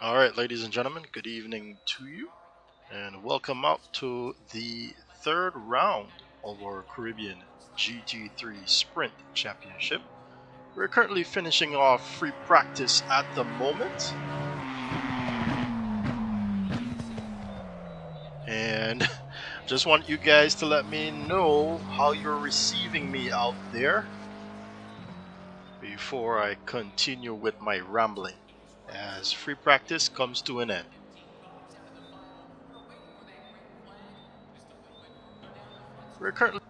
Alright, ladies and gentlemen, good evening to you, and welcome out to the third round of our Caribbean GT3 Sprint Championship. We're currently finishing off free practice at the moment, and just want you guys to let me know how you're receiving me out there before I continue with my rambling as free practice comes to an end. We're currently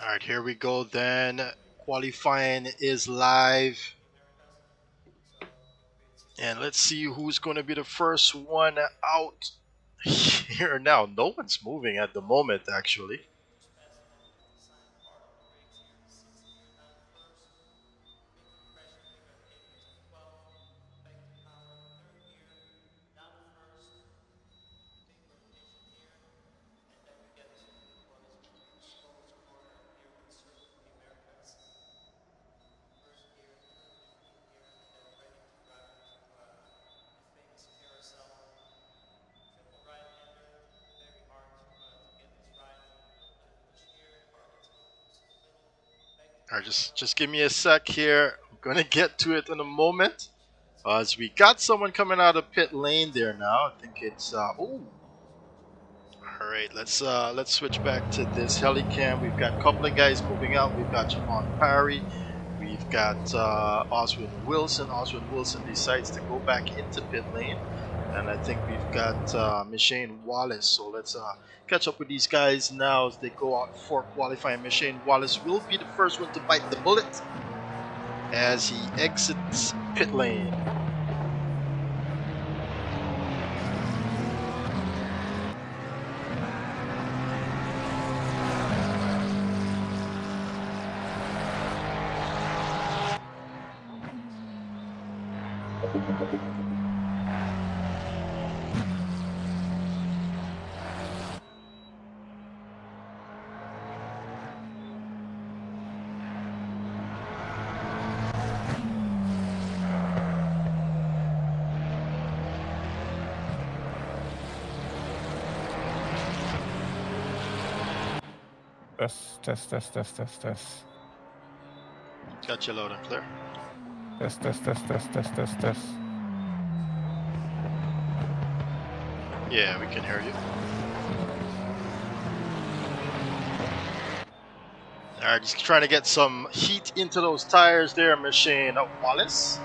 Alright, here we go then. Qualifying is live. And let's see who's going to be the first one out here now. No one's moving at the moment, actually. Alright, just give me a sec here. I'm going to get to it in a moment. As we got someone coming out of pit lane there now. I think it's oh. Alright, let's switch back to this helicam. We've got a couple of guys moving out. We've got Javon Parry. We've got Oswin Wilson. Oswin Wilson decides to go back into pit lane. And I think we've got Machine Wallace. So let's catch up with these guys now as they go out for qualifying. Machine Wallace will be the first one to bite the bullet as he exits pit lane. Test. Got you loud and clear. Test. Yeah, we can hear you. Alright, just trying to get some heat into those tires there, Machine Wallace.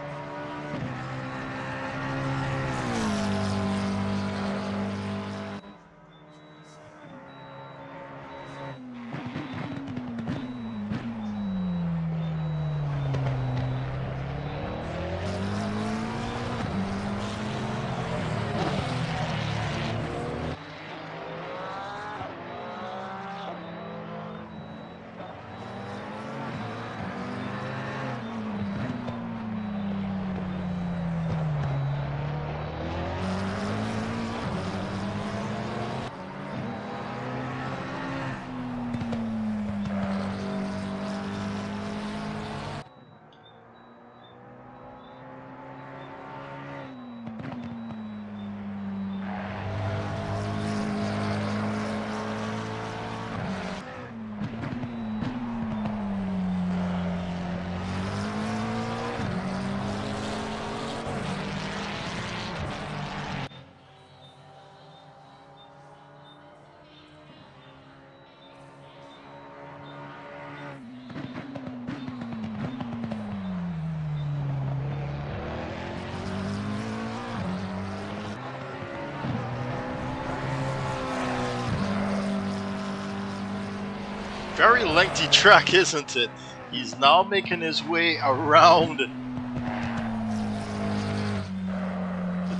Very lengthy track, isn't it? He's now making his way around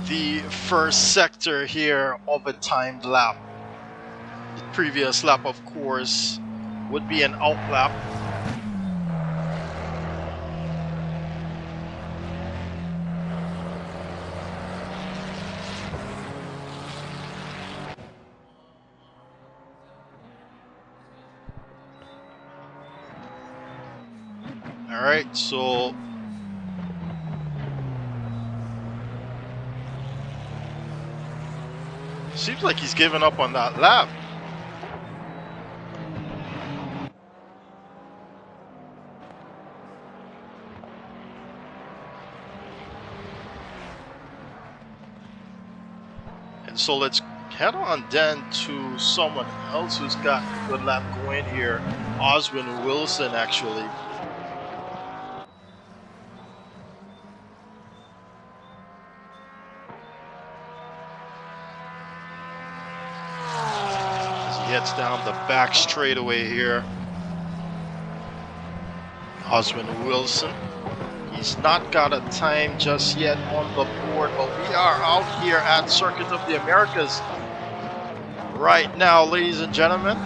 the first sector here of a timed lap. The previous lap, of course, would be an out lap. Alright, so seems like he's giving up on that lap. And so let's head on then to someone else who's got a good lap going here. Oswin Wilson, actually. Gets down the back straightaway here. Oswin Wilson. He's not got a time just yet on the board, but we are out here at Circuit of the Americas right now, ladies and gentlemen.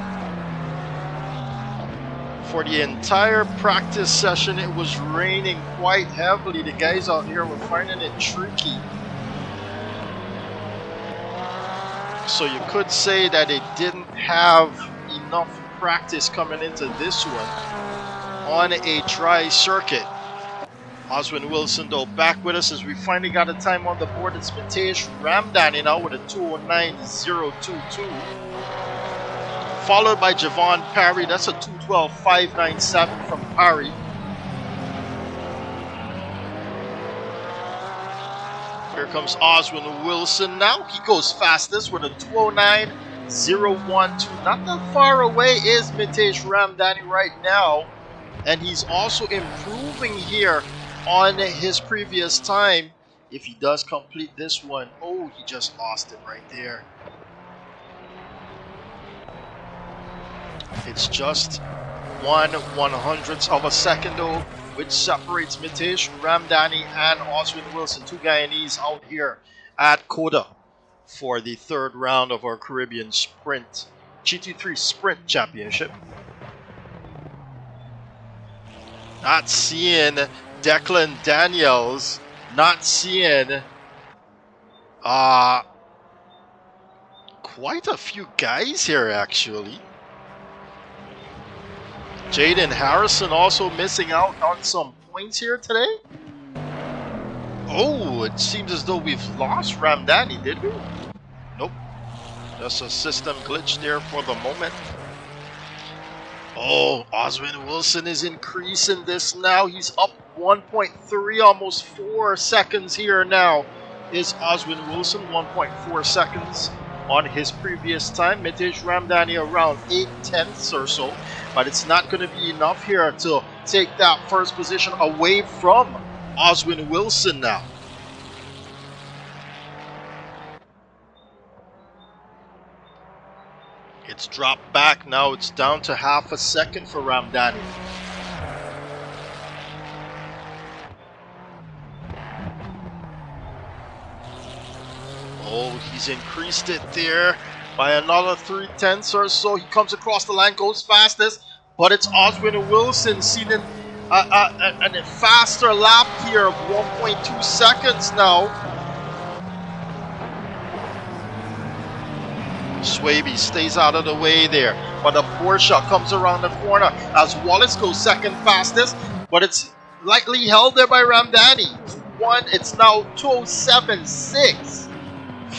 For the entire practice session, it was raining quite heavily. The guys out here were finding it tricky. So you could say that they didn't have enough practice coming into this one on a dry circuit. Oswin Wilson, though, back with us as we finally got a time on the board. It's Matej Ramdani now with a 209.022. Followed by Javon Parry. That's a 212.597 from Parry. Here comes Oswin Wilson now. He goes fastest with a 209.012. Not that far away is Matej Ramdani right now. And he's also improving here on his previous time. If he does complete this one, oh, he just lost it right there. It's just 1/100th of a second though, which separates Matej Ramdani and Oswin Wilson, two Guyanese out here at COTA for the third round of our Caribbean Sprint GT3 Sprint Championship. Not seeing Declan Daniels, not seeing quite a few guys here actually. Jaden Harrison also missing out on some points here today. Oh, it seems as though we've lost Ramdani, did we? Nope. Just a system glitch there for the moment. Oh, Oswin Wilson is increasing this now. He's up 1.3, almost 4 seconds here now. Is Oswin Wilson 1.4 seconds on his previous time? Matej Ramdani around 8/10 or so. But it's not going to be enough here to take that first position away from Oswin Wilson now. It's dropped back now. It's down to half a second for Ramdani. Oh, he's increased it there by another 3/10 or so. He comes across the line, goes fastest, but it's Oswin Wilson seeing a faster lap here of 1.2 seconds now. Swaby stays out of the way there, but a Porsche comes around the corner as Wallace goes second fastest, but it's lightly held there by Ramdani. It's now 207.6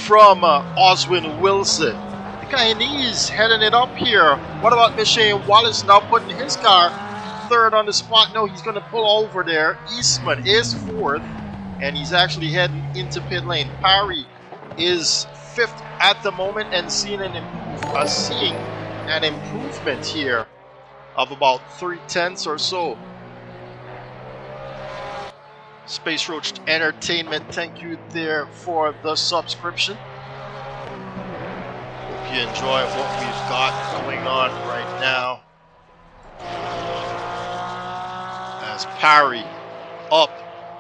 from Oswin Wilson. The Guyanese heading it up here. What about Michelle Wallace now putting his car third on the spot? No, he's going to pull over there. Eastman is fourth, and he's actually heading into pit lane. Parry is fifth at the moment and seeing an improvement here of about 3/10 or so. Space Roach Entertainment, thank you there for the subscription. Hope you enjoy what we've got going on right now. As Parry up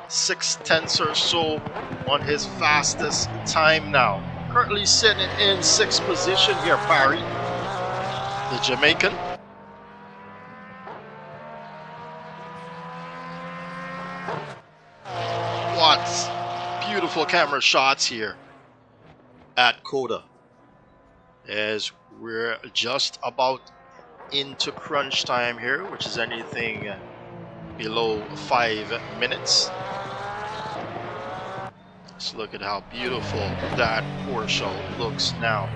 6/10 or so on his fastest time now. Currently sitting in 6th position here, Parry, the Jamaican. What beautiful camera shots here at COTA, as we're just about into crunch time here, which is anything below 5 minutes. Let's look at how beautiful that Porsche looks now,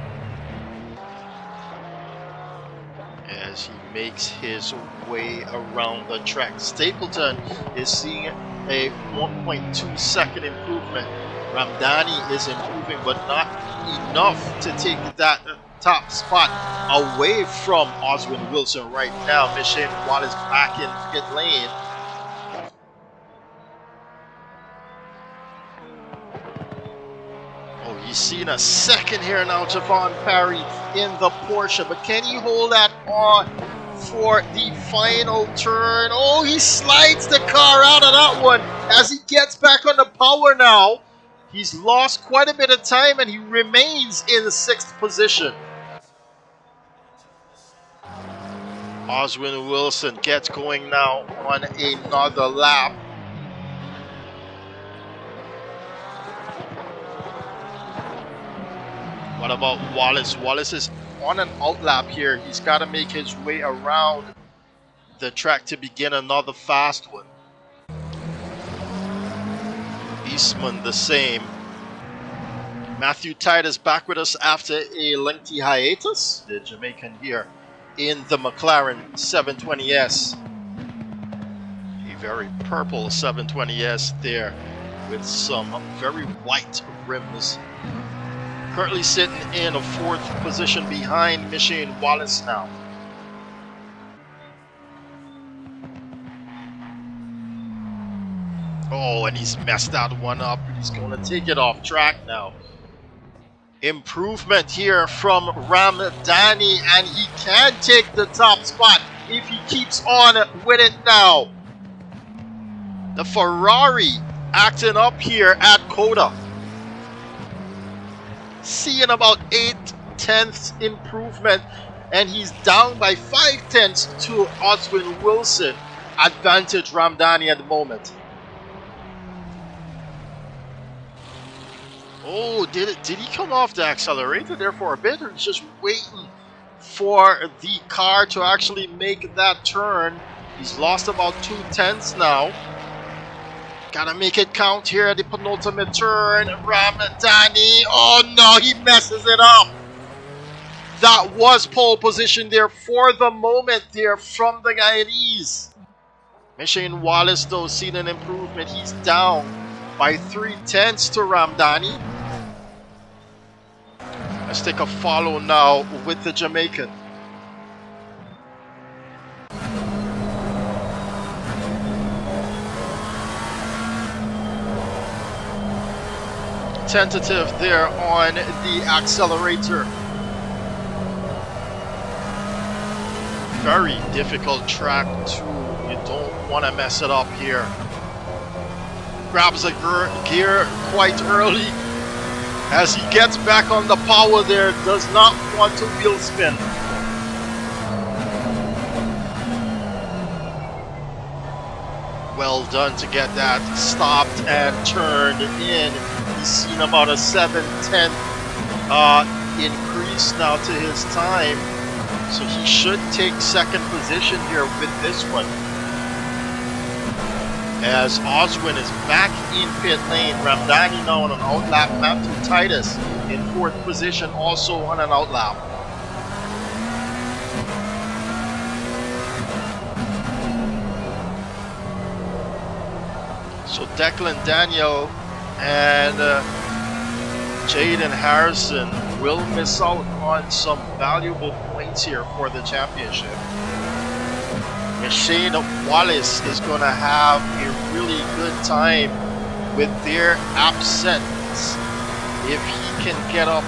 as he makes his way around the track. Stapleton is seeing a 1.2 second improvement. Ramdani is improving, but not enough to take that top spot away from Oswin Wilson right now. Michelle Wallace back in pit lane. Oh, he's seen a second here now, Javon Parry in the Porsche, but can he hold that on for the final turn? Oh, he slides the car out of that one as he gets back on the power now. He's lost quite a bit of time and he remains in the 6th position. Oswin Wilson gets going now on another lap. What about Wallace? Wallace is on an outlap here. He's got to make his way around the track to begin another fast one. Eastman the same. Matthew Titus back with us after a lengthy hiatus. The Jamaican here in the McLaren 720S. A very purple 720S there with some very white rims. Currently sitting in a 4th position behind Michelle Wallace now. Oh, and he's messed that one up. He's going to take it off track now. Improvement here from Ramdani, and he can take the top spot if he keeps on with it now. The Ferrari acting up here at COTA. Seeing about 8/10 improvement, and he's down by 5/10 to Oswin Wilson. Advantage Ramdani at the moment. Oh, did he come off the accelerator there for a bit, or he's just waiting for the car to actually make that turn? He's lost about 2/10 now. Gotta make it count here at the penultimate turn. Ramdani. Oh no, he messes it up. That was pole position there for the moment there from the Guyanese. Michelle Wallace though seen an improvement. He's down by 3/10 to Ramdani. Let's take a follow now with the Jamaican. Tentative there on the accelerator. Very difficult track too. You don't want to mess it up here. Grabs a gear quite early as he gets back on the power there. Does not want to wheel spin. Well done to get that stopped and turned in. He's seen about a 7/10 increase now to his time, so he should take 2nd position here with this one. As Oswin is back in pit lane, Ramdani now on an outlap. Matthew Titus in 4th position, also on an outlap. So Declan Daniel and Jaden Harrison will miss out on some valuable points here for the championship. Michelle Wallace is going to have a really good time with their absence if he can get up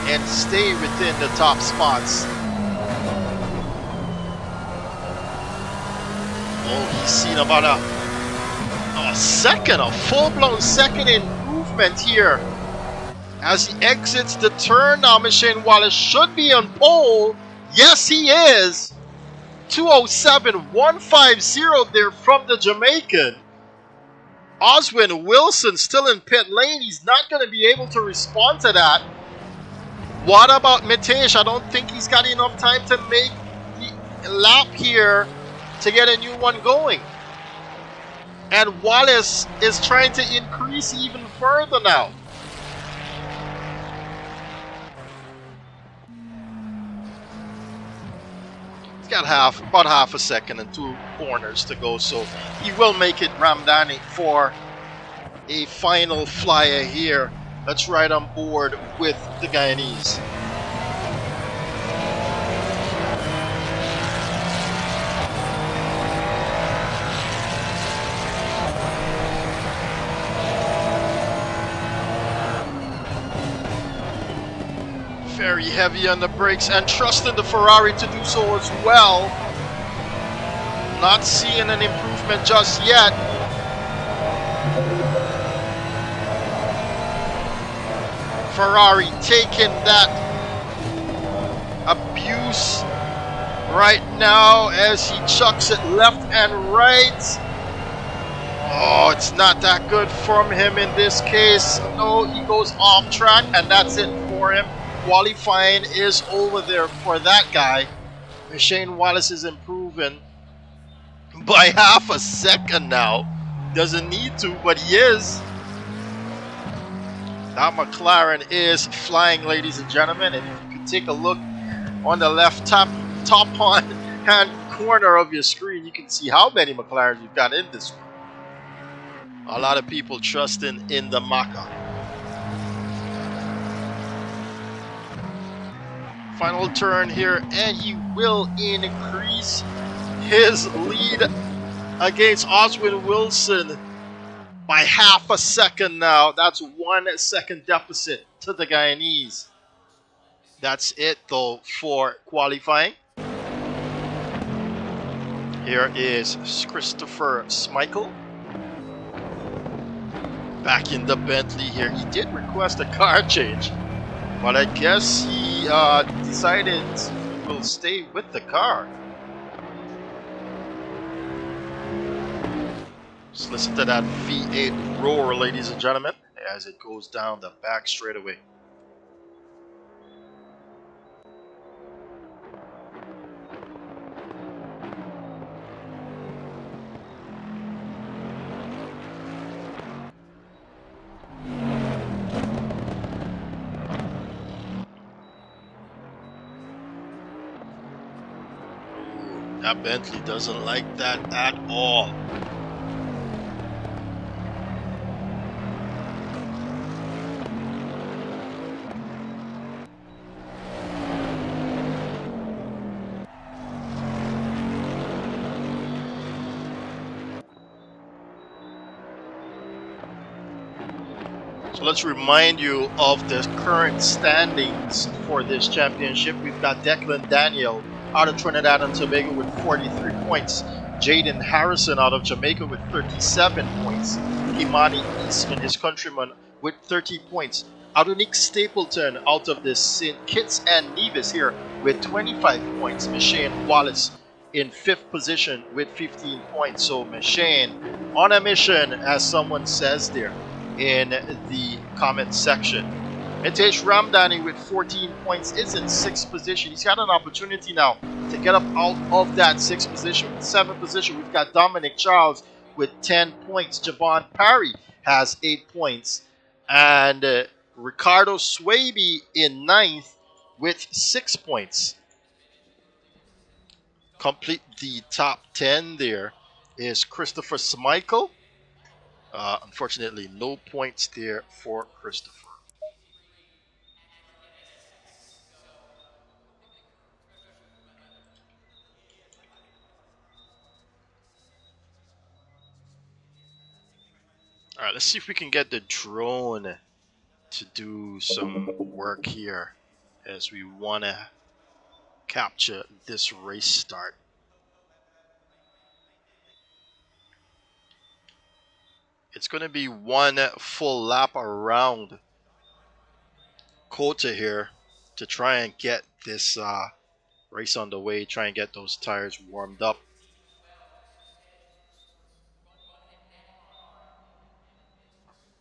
and stay within the top spots. Oh, he's seen about a second, a full-blown second improvement here. As he exits the turn now, Machine Wallace should be on pole. Yes, he is. 207.150 there from the Jamaican. Oswin Wilson still in pit lane. He's not going to be able to respond to that. What about Mitesh? I don't think he's got enough time to make the lap here to get a new one going. And Wallace is trying to increase even further now. He's got about half a second and 2 corners to go, so he will make it, Ramdani, for a final flyer here. Let's ride on board with the Guyanese. Very heavy on the brakes and trusting the Ferrari to do so as well. Not seeing an improvement just yet. Ferrari taking that abuse right now as he chucks it left and right. Oh, it's not that good from him in this case. No, he goes off track and that's it for him. Qualifying is over there for that guy. Shane Wallace is improving by half a second now. Doesn't need to, but he is. That McLaren is flying, ladies and gentlemen. And if you could take a look on the left top hand corner of your screen, you can see how many McLarens you've got in this one. A lot of people trusting in the Maka. Final turn here, and he will increase his lead against Oswin Wilson by half a second now. That's 1 second deficit to the Guyanese. That's it though for qualifying. Here is Christopher Schmeichel back in the Bentley here. He did request a car change, but I guess he decided he will stay with the car. Just listen to that V8 roar, ladies and gentlemen, as it goes down the back straightaway. That Bentley doesn't like that at all. So let's remind you of the current standings for this championship. We've got Declan Daniel out of Trinidad and Tobago with 43 points. Jaden Harrison out of Jamaica with 37 points. Kimani Eastman, his countryman, with 30 points. Adonik Stapleton out of the St. Kitts and Nevis here with 25 points. Machine Wallace in 5th position with 15 points. So Machine on a mission, as someone says there in the comment section. Mitesh Ramdani with 14 points is in 6th position. He's got an opportunity now to get up out of that 6th position. 7th position, we've got Dominic Charles with 10 points. Javon Parry has 8 points. And Ricardo Swaby in 9th with 6 points. Complete the top 10 there is Christopher Schmeichel. Unfortunately, no points there for Christopher. All right, let's see if we can get the drone to do some work here as we want to capture this race start. It's going to be one full lap around COTA here to try and get this race on the way, try and get those tires warmed up.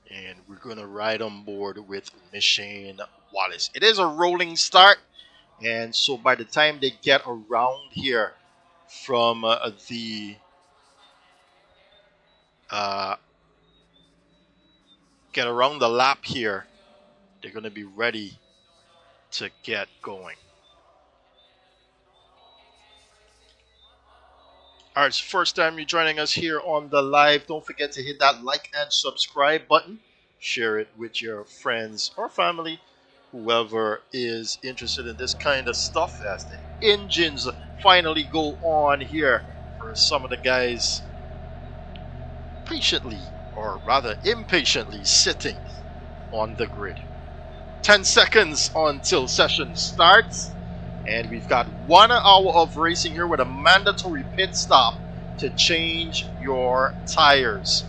And we're going to ride on board with Shane Wallace. It is a rolling start, and so by the time they get around here from get around the lap here, they're going to be ready to get going. All right, it's the first time you're joining us here on the live. Don't forget to hit that like and subscribe button. Share it with your friends or family, whoever is interested in this kind of stuff, as the engines finally go on here for some of the guys patiently, or rather impatiently, sitting on the grid. 10 seconds until session starts, and we've got 1 hour of racing here with a mandatory pit stop to change your tires.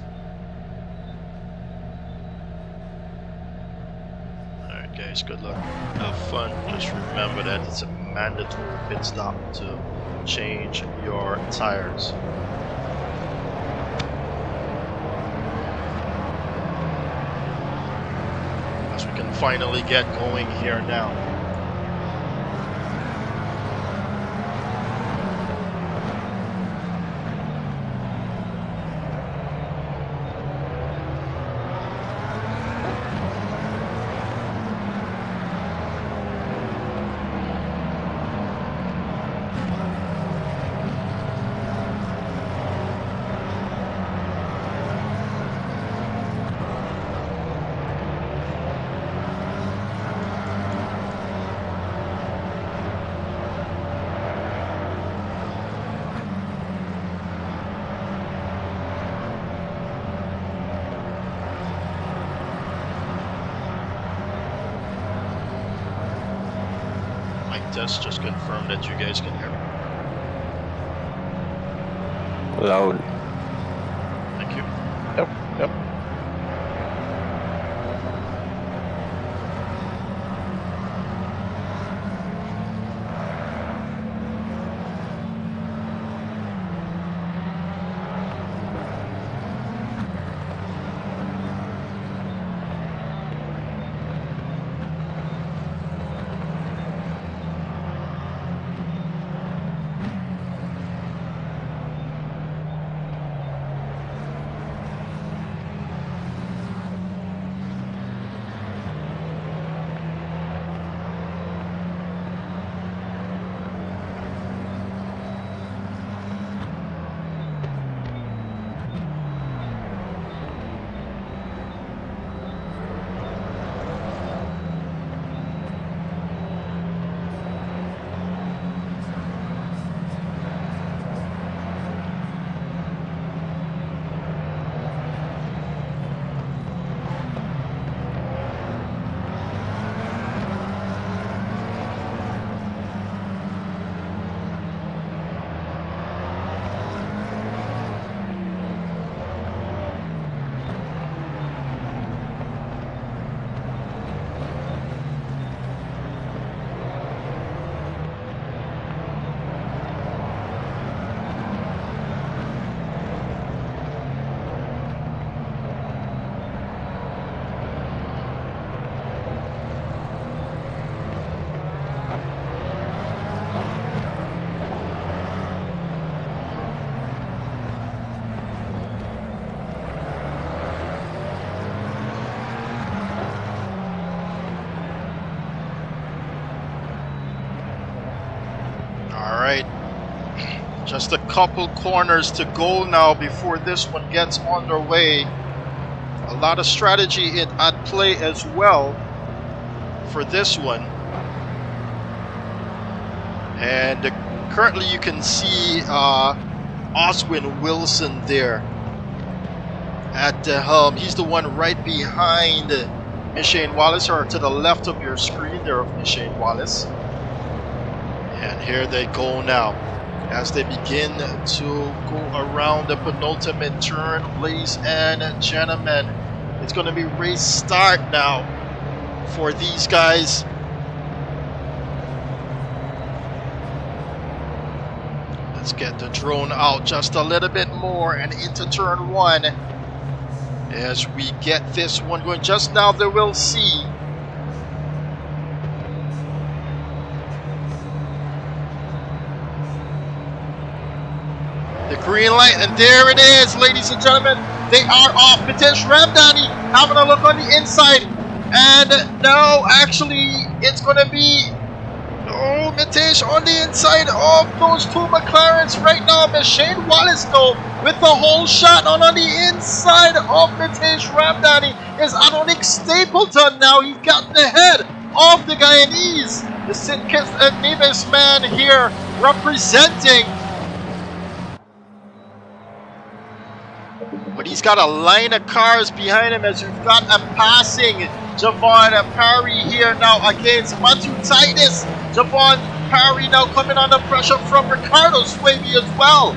Alright guys, good luck, have fun. Just remember that it's a mandatory pit stop to change your tires. As we can finally get going here now. Test, just confirm that you guys can hear me. Loud. Thank you. Yep. Just a couple corners to go now before this one gets underway. A lot of strategy at play as well for this one. And currently you can see Oswin Wilson there at the helm. He's the one right behind Shane Wallace, or to the left of your screen there of Shane Wallace. And here they go now. as they begin to go around the penultimate turn, ladies and gentlemen. It's going to be race start now for these guys. Let's get the drone out just a little bit more and into turn one as we get this one going. Just now they will see the green light, and there it is, ladies and gentlemen. They are off. Mitesh Ramdhani having a look on the inside, and no, actually it's going to be Mitesh on the inside of those two McLarens right now. Shane Wallace though with the whole shot on the inside of Mitesh Ramdhani is Adonik Stapleton. Now he's gotten ahead of the Guyanese. The St. Kitts and Nevis man here representing. But he's got a line of cars behind him as we've got a passing Javon Parry here now against Matu Titus. Javon Parry now coming under pressure from Ricardo Swaby as well.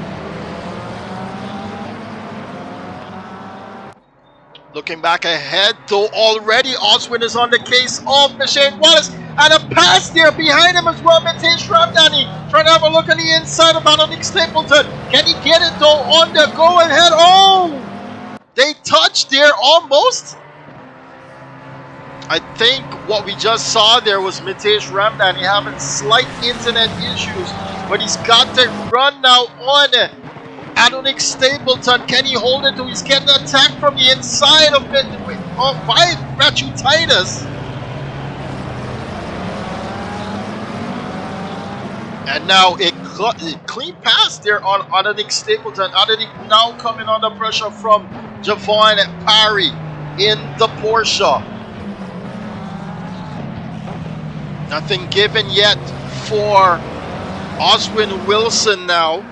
Looking back ahead though, already Oswin is on the case of Shane Wallace, and a pass there behind him as well. Mitesh Ramdhani trying to have a look on the inside of Adonik Stapleton. Can he get it though on the go ahead? Oh! They touched there almost. I think what we just saw there was Mitesh Ramdhani having slight internet issues, but he's got to run now on Adonik Stapleton. Can he hold it? He's getting attacked from the inside of it by Matthew Titus. And now a clean pass there on Adonik Stapleton. Adonik now coming under pressure from Javon Parry in the Porsche. Nothing given yet for Oswin Wilson now.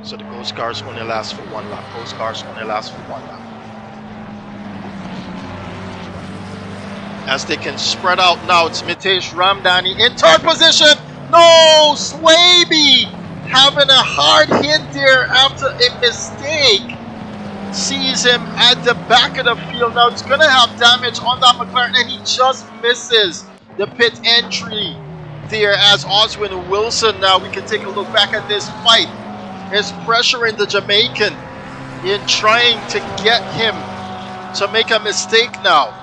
So the ghost cars only last for one lap. Ghost cars only last for one lap. As they can spread out now, it's Mitesh Ramdhani in third position. No, Swaby having a hard hit there after a mistake. Sees him at the back of the field. Now it's going to have damage on that McLaren, and he just misses the pit entry there as Oswin Wilson. Now we can take a look back at this fight. Is pressuring the Jamaican in trying to get him to make a mistake now.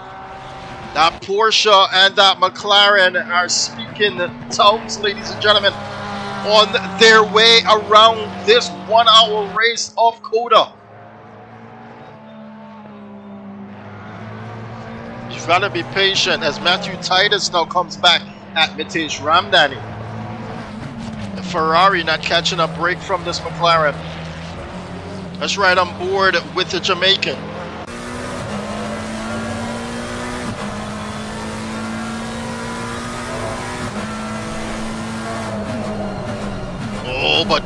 That Porsche and that McLaren are speaking tongues, ladies and gentlemen, on their way around this 1 hour race of COTA. You've got to be patient as Matthew Titus now comes back at Mitesh Ramdhani. The Ferrari not catching a break from this McLaren. Let's ride on board with the Jamaican. Oh, but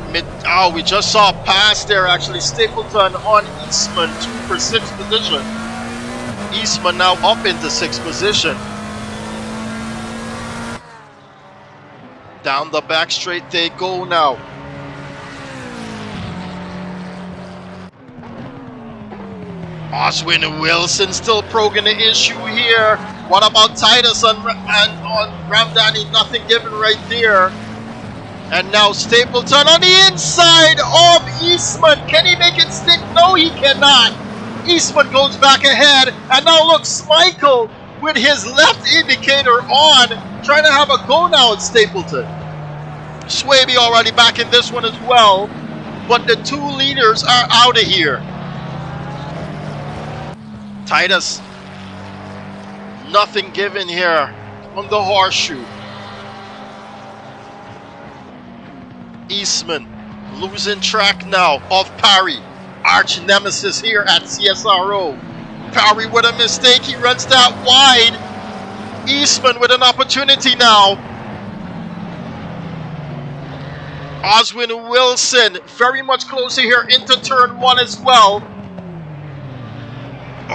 we just saw a pass there actually. Stapleton on Eastman, 2 for 6th position. Eastman now up into 6th position. Down the back straight they go now. Oswin Wilson still probing the issue here. What about Titus on Ramdhani? Nothing given right there. And now Stapleton on the inside of Eastman. Can he make it stick? No, he cannot. Eastman goes back ahead. And now looks Michael with his left indicator on, trying to have a go now at Stapleton. Swaby already back in this one as well. But the 2 leaders are out of here. Titus, nothing given here on the horseshoe. Eastman losing track now of Parry, arch nemesis here at CSRO. Parry with a mistake, he runs that wide. Eastman with an opportunity now. Oswin Wilson very much closer here into turn 1 as well.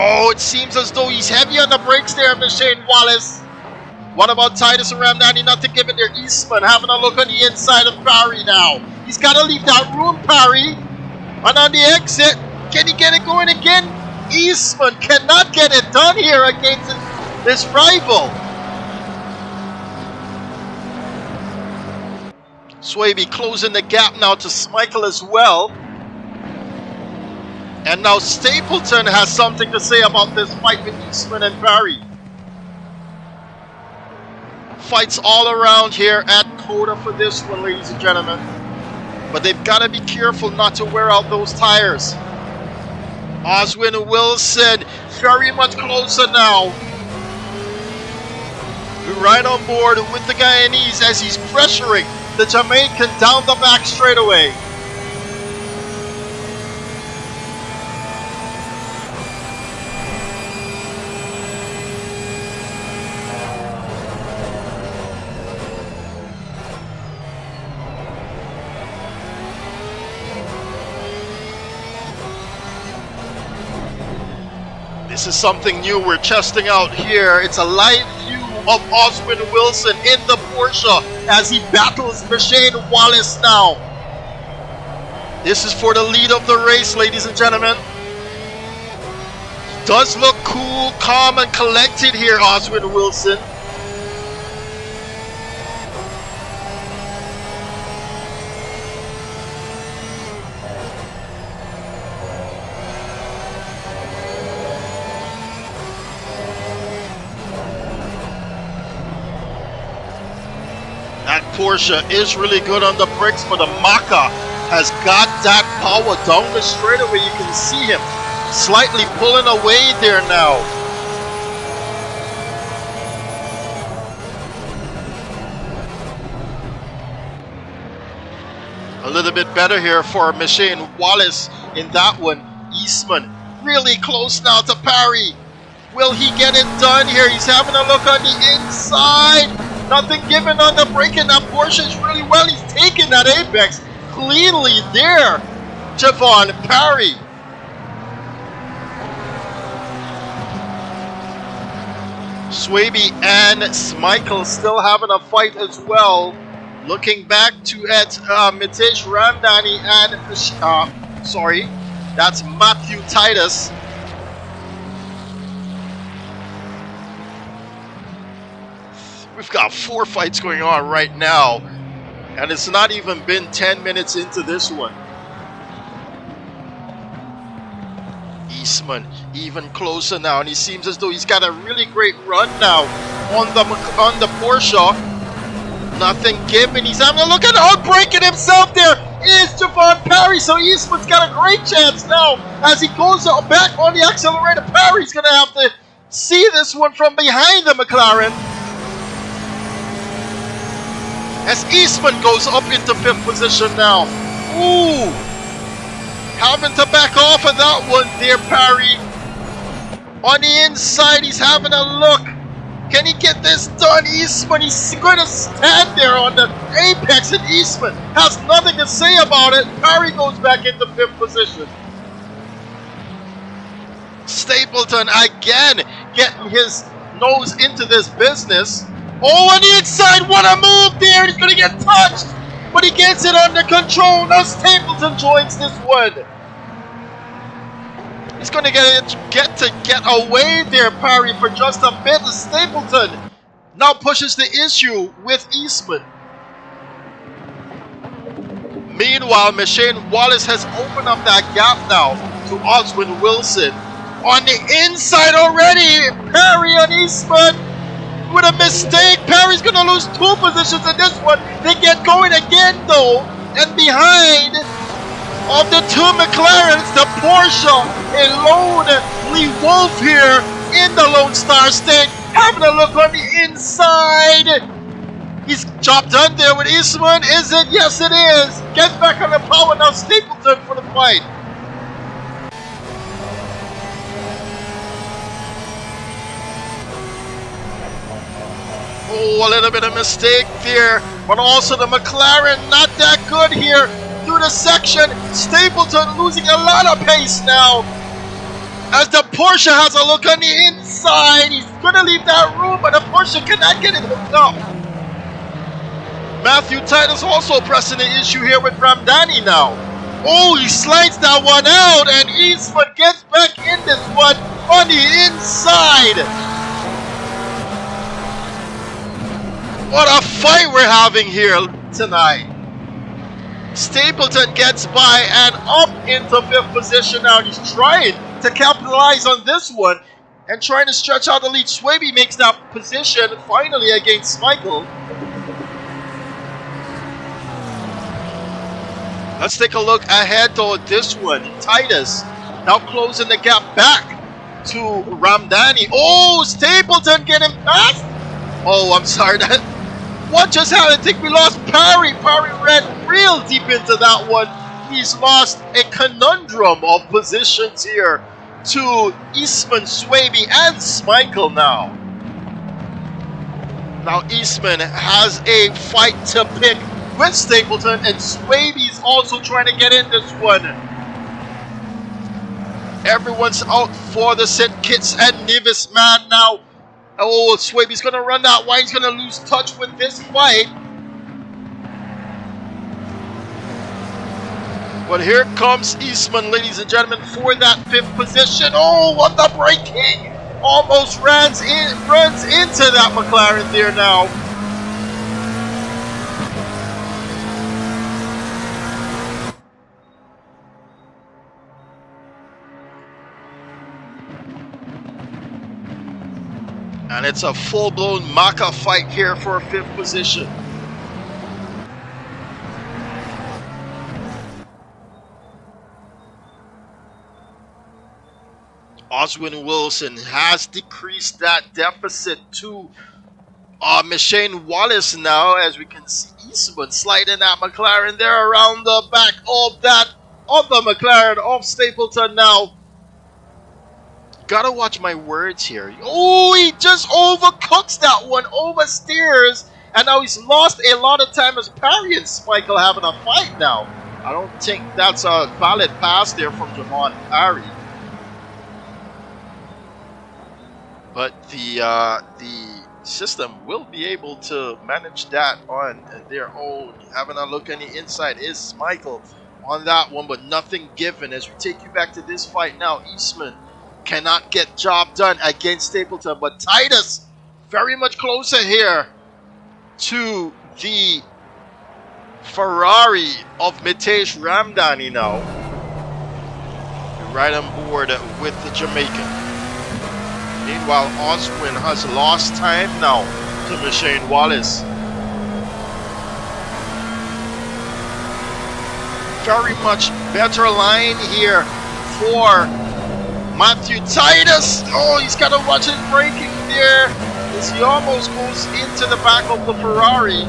Oh, it seems as though he's heavy on the brakes there, Shane Wallace. What about Titus and Ramdani? Nothing given there. Eastman having a look on the inside of Parry now. He's got to leave that room, Parry. And on the exit, can he get it going again? Eastman cannot get it done here against this rival. Swaby closing the gap now to Schmeichel as well. And now Stapleton has something to say about this fight with Eastman and Parry. Fights all around here at COTA for this one, ladies and gentlemen. But they've got to be careful not to wear out those tires. Oswin Wilson very much closer now. Right on board with the Guyanese as he's pressuring the Jamaican down the back straightaway. This is something new we're testing out here. It's a live view of Oswin Wilson in the Porsche as he battles Shane Wallace now. This is for the lead of the race, ladies and gentlemen. Does look cool, calm, and collected here, Oswin Wilson. That Porsche is really good on the brakes, but the Maka has got that power down the straightaway. You can see him slightly pulling away there now. A little bit better here for Shane Wallace in that one. Eastman really close now to Parry. Will he get it done here? He's having a look on the inside. Nothing given on the brake, and that Porsche is really well. He's taking that apex cleanly there. Javon Parry. Swaby and Schmeichel still having a fight as well. Looking back at Mitesh Ramdani and sorry, that's Matthew Titus. We've got 4 fights going on right now, and it's not even been 10 minutes into this one. Eastman even closer now, and he seems as though he's got a really great run now on the Porsche. Nothing given. He's having a look at outbreaking himself there. Is Javon Parry, so Eastman's got a great chance now as he goes back on the accelerator. Parry's going to have to see this one from behind the McLaren. As Eastman goes up into 5th position now. Ooh! Having to back off of that one there, Parry. On the inside, he's having a look. Can he get this done? Eastman, he's going to stand there on the apex, and Eastman has nothing to say about it. Parry goes back into 5th position. Stapleton again getting his nose into this business. Oh, on the inside, what a move there! He's going to get touched, but he gets it under control. Now Stapleton joins this one. He's going to get away there, Parry, for just a bit. Stapleton now pushes the issue with Eastman. Meanwhile, Shane Wallace has opened up that gap now to Oswin Wilson. On the inside already, Parry on Eastman. With a mistake, Parry's going to lose 2 positions in this one. They get going again though, and behind of the 2 McLarens, the Porsche, a lonely wolf here in the Lone Star State, having a look on the inside. He's chopped done there with Eastman. Is it? Yes, it is. Gets back on the power now. Stapleton for the fight. Oh, a little bit of mistake there, but also the McLaren not that good here through the section. Stapleton losing a lot of pace now. As the Porsche has a look on the inside, he's gonna leave that room, but the Porsche cannot get it hooked up. Matthew Titus also pressing the issue here with Ramdani now. Oh, he slides that one out, and Eastman gets back in this one on the inside. What a fight we're having here tonight. Stapleton gets by and up into 5th position now. He's trying to capitalize on this one and trying to stretch out the lead. Swaby makes that position finally against Michael. Let's take a look ahead to this one. Titus now closing the gap back to Ramdani. Oh, Stapleton getting past. Oh, I'm sorry. What just happened? I think we lost Parry. Parry ran real deep into that one. He's lost a conundrum of positions here to Eastman, Swaby, and Smichael now. Now Eastman has a fight to pick with Stapleton, and Swaby's also trying to get in this one. Everyone's out for the St. Kitts and Nevis man now. Oh, Swaby's going to run that wide. He's going to lose touch with this fight. But here comes Eastman, ladies and gentlemen, for that 5th position. Oh, what the braking! Almost runs into that McLaren there now. And it's a full-blown Maka fight here for a 5th position. Oswin Wilson has decreased that deficit to Machine Wallace now, as we can see Eastman sliding that McLaren there around the back of that other McLaren of Stapleton now. Gotta watch my words here. Oh, he just overcooks that one, oversteers, and now he's lost a lot of time as Parry and Michael having a fight now. I don't think that's a valid pass there from Javon Parry. But the system will be able to manage that on their own. Having a look on the inside is Michael on that one, but nothing given. As we take you back to this fight now, Eastman cannot get job done against Stapleton, but Titus very much closer here to the Ferrari of Mitesh Ramdani now. Right on board with the Jamaican. Meanwhile, Oswin has lost time now to Machine Wallace. Very much better line here for Matthew Titus. Oh, he's got to watch his braking there as he almost goes into the back of the Ferrari.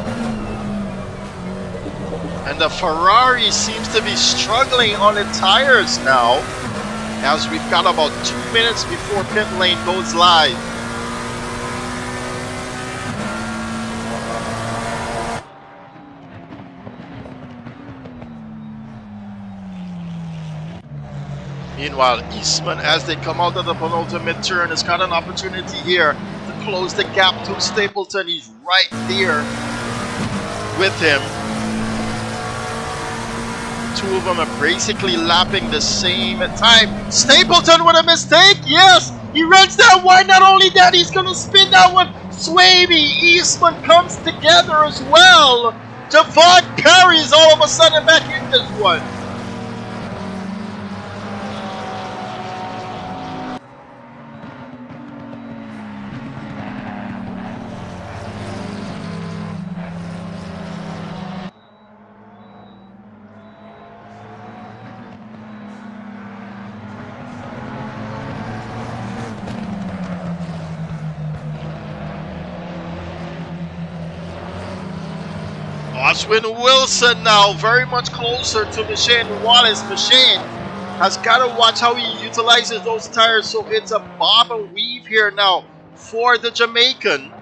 And the Ferrari seems to be struggling on the tires now, as we've got about 2 minutes before pit lane goes live. Meanwhile, Eastman, as they come out of the penultimate turn, has got an opportunity here to close the gap to Stapleton. He's right there with him. Two of them are basically lapping the same time. Stapleton with a mistake, yes! He runs that wide, not only that, he's gonna spin that one. Swaby, Eastman comes together as well. Javon Parry is all of a sudden back in this one. Oswin Wilson now very much closer to Machine Wallace. Machine has got to watch how he utilizes those tires, so it's a bob and weave here now for the Jamaican.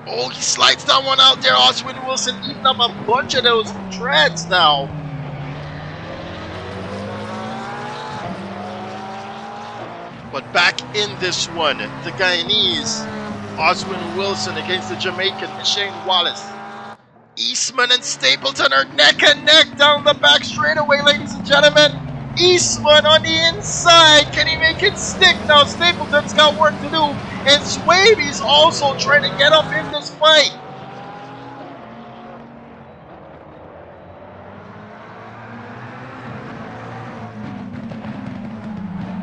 Oh, he slides that one out there. Oswin Wilson eating up a bunch of those treads now. But back in this one, the Guyanese, Oswin Wilson against the Jamaican, Shane Wallace. Eastman and Stapleton are neck and neck down the back straightaway, ladies and gentlemen. Eastman on the inside. Can he make it stick? Now Stapleton's got work to do. And Swaby's also trying to get up in this fight.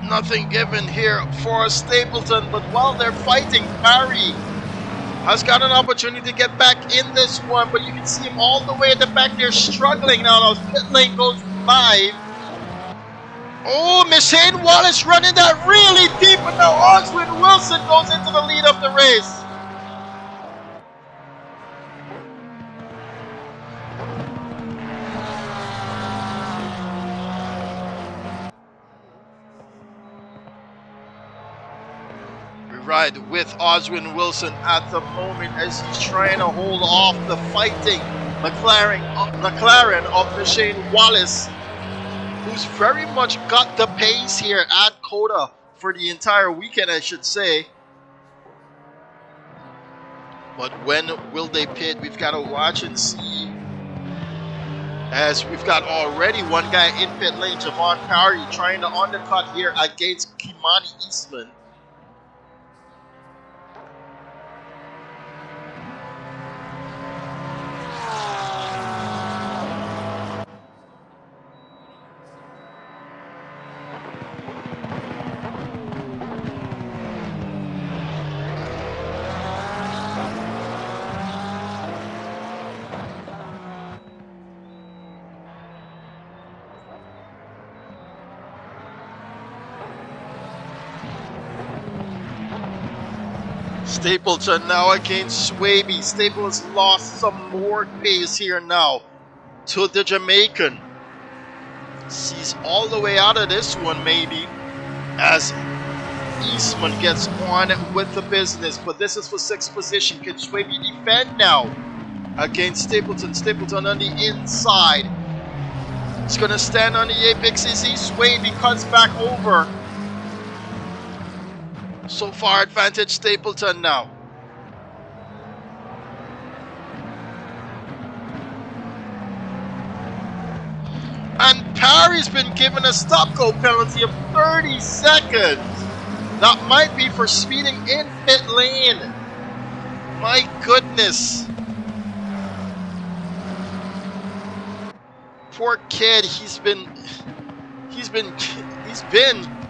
Nothing given here for Stapleton, but while they're fighting, Parry has got an opportunity to get back in this one, but you can see him all the way at the back there struggling now. Now pit lane goes live. Oh, Shane Wallace running that really deep, but now Oswin Wilson goes into the lead of the race. Ride with Oswin Wilson at the moment as he's trying to hold off the fighting McLaren of Shane Wallace, who's very much got the pace here at COTA for the entire weekend, I should say. But when will they pit? We've got to watch and see, as we've got already one guy in pit lane, Javon Parry, trying to undercut here against Kimani Eastman. Stapleton now against Swaby. Stapleton's lost some more pace here now to the Jamaican. Sees all the way out of this one maybe as Eastman gets on with the business. But this is for 6th position. Can Swaby defend now against Stapleton? Stapleton on the inside. He's going to stand on the apex. Is he? Swaby cuts back over. So far, advantage Stapleton now. And Parry's been given a stop-go penalty of 30 seconds. That might be for speeding in pit lane. My goodness. Poor kid, he's been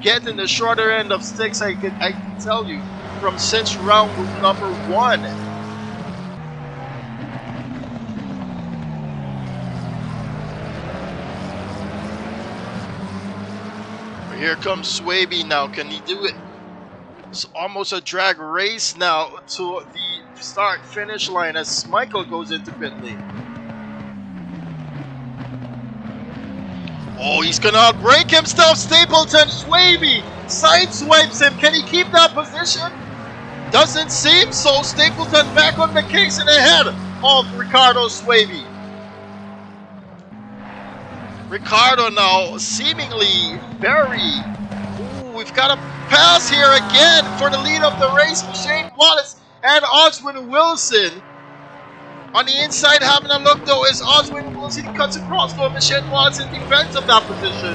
getting the shorter end of sticks, I can tell you, from since round number 1. Here comes Swaby now. Can he do it? It's almost a drag race now to the start-finish line as Michael goes into pit lane. Oh, he's gonna outbreak himself. Stapleton, Swaby sideswipes him. Can he keep that position? Doesn't seem so. Stapleton back on the case and ahead of Ricardo Swaby. Ricardo now seemingly very... Ooh, we've got a pass here again for the lead of the race for Shane Wallace and Oswin Wilson. On the inside, having a look though, is Oswin Wilson. He cuts across though, Shane Wallace in defense of that position.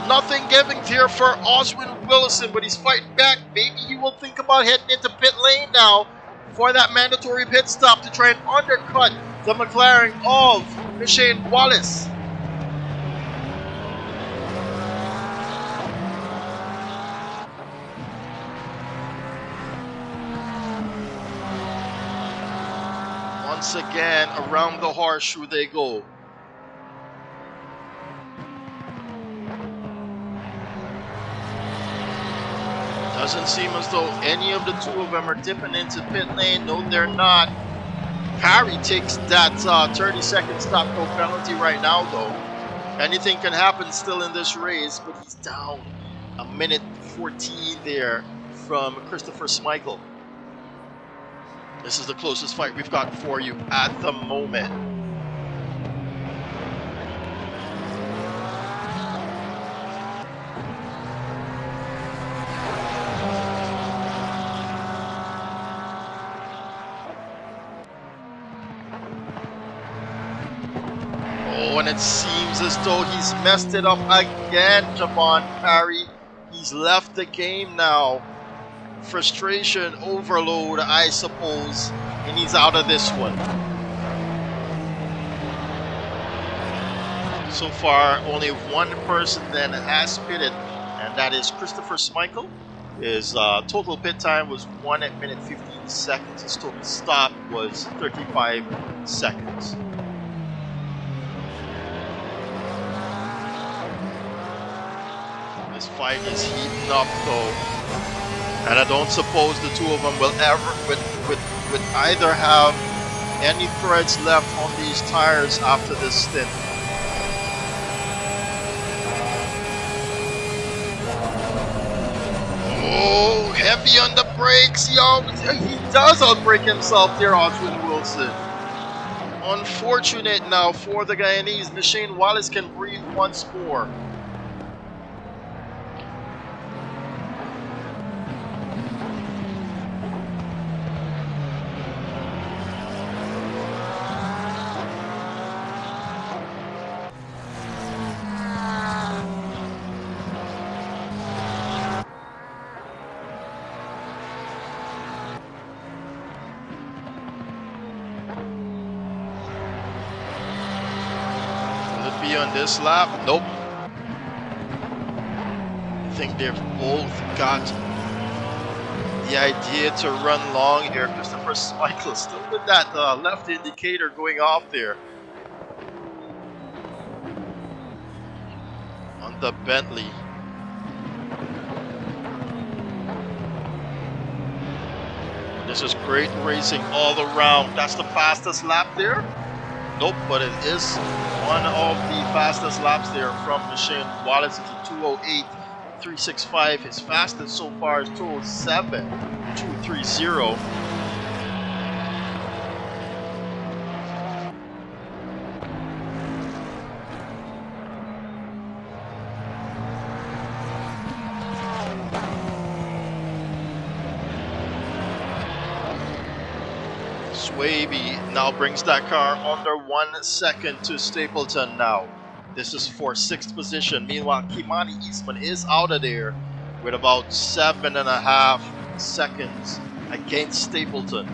Nothing giving here for Oswin Wilson, but he's fighting back. Maybe he will think about heading into pit lane now for that mandatory pit stop to try and undercut the McLaren of Shane Wallace. Once again, around the horseshoe they go. Doesn't seem as though any of the two of them are dipping into pit lane. No, they're not. Parry takes that 30-second stop-go penalty right now, though. Anything can happen still in this race, but he's down a minute 14 there from Christopher Schmeichel. This is the closest fight we've got for you at the moment. Oh, and it seems as though he's messed it up again, Javon Parry. He's left the game now. Frustration overload, I suppose, and he's out of this one. So far, only one person then has pitted, and that is Christopher Schmeichel. His total pit time was 1 minute 15 seconds. His total stop was 35 seconds. This fight is heating up though, and I don't suppose the two of them will ever would either have any threads left on these tires after this stint. Oh, heavy on the brakes. He does outbrake himself there, Oswin Wilson. Unfortunate now for the Guyanese. Machine Wallace can breathe once more. On this lap, nope. I think they've both got the idea to run long here. Christopher Schmeichel still with that left indicator going off there on the Bentley. This is great racing all around. That's the fastest lap there. Nope, but it is one of the fastest laps there from Machine Wallace. It's a 2:08.365. His fastest so far is 2:07.230. Swaby now brings that car under 1 second to Stapleton now. This is for 6th position. Meanwhile, Kimani Eastman is out of there with about 7.5 seconds against Stapleton.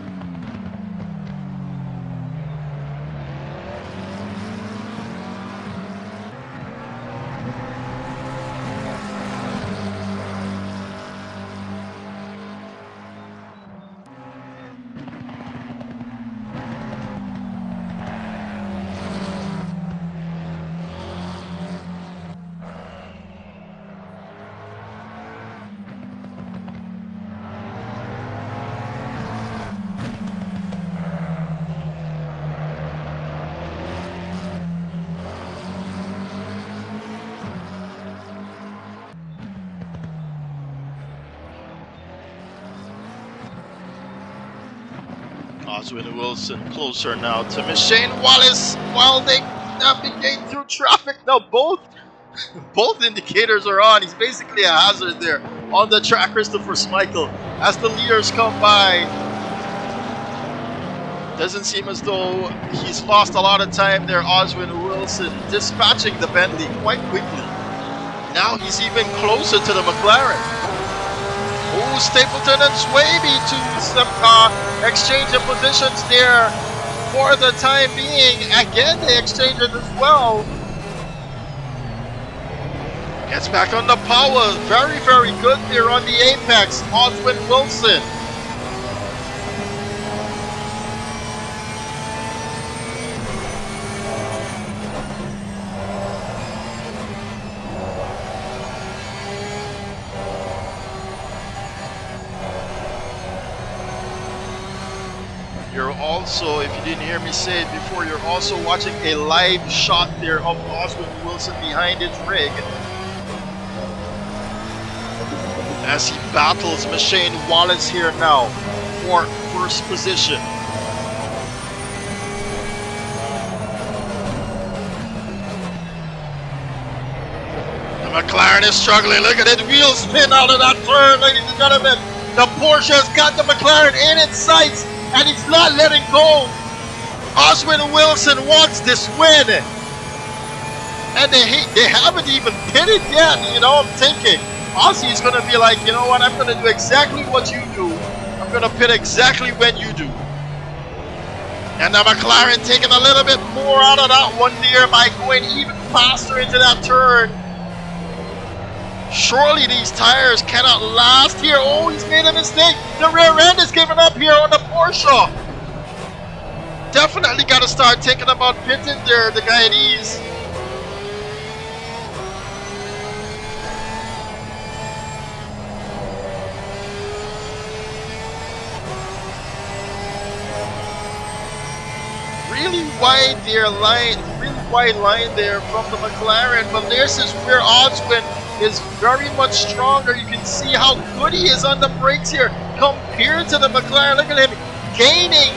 Oswin Wilson closer now to Machine Wallace while they navigate through traffic. Now both indicators are on. He's basically a hazard there on the track, Christopher Schmeichel, as the leaders come by. Doesn't seem as though he's lost a lot of time there, Oswin Wilson, dispatching the Bentley quite quickly. Now he's even closer to the McLaren. Oh, Stapleton and Swaby to some exchange of positions there for the time being. Again, they exchange it as well. Gets back on the power. Very, very good there on the apex. Oswin Wilson. You're also, if you didn't hear me say it before, you're also watching a live shot there of Oswin Wilson behind his rig as he battles Machine Wallace here now for first position. The McLaren is struggling. Look at it, wheel spin out of that turn, ladies and gentlemen. The Porsche has got the McLaren in its sights, and it's not letting go. Oswin Wilson wants this win. And they haven't even pitted yet. You know, I'm thinking Aussie's going to be like, you know what, I'm going to do exactly what you do. I'm going to pit exactly when you do. And now McLaren taking a little bit more out of that one there by going even faster into that turn. Surely these tires cannot last here. Oh, he's made a mistake. The rear end is giving up here on the Porsche. Definitely got to start thinking about pitting there, the guy at ease. Really wide there line, really wide line there from the McLaren, but this is where Oswin is very much stronger. You can see how good he is on the brakes here compared to the McLaren. Look at him gaining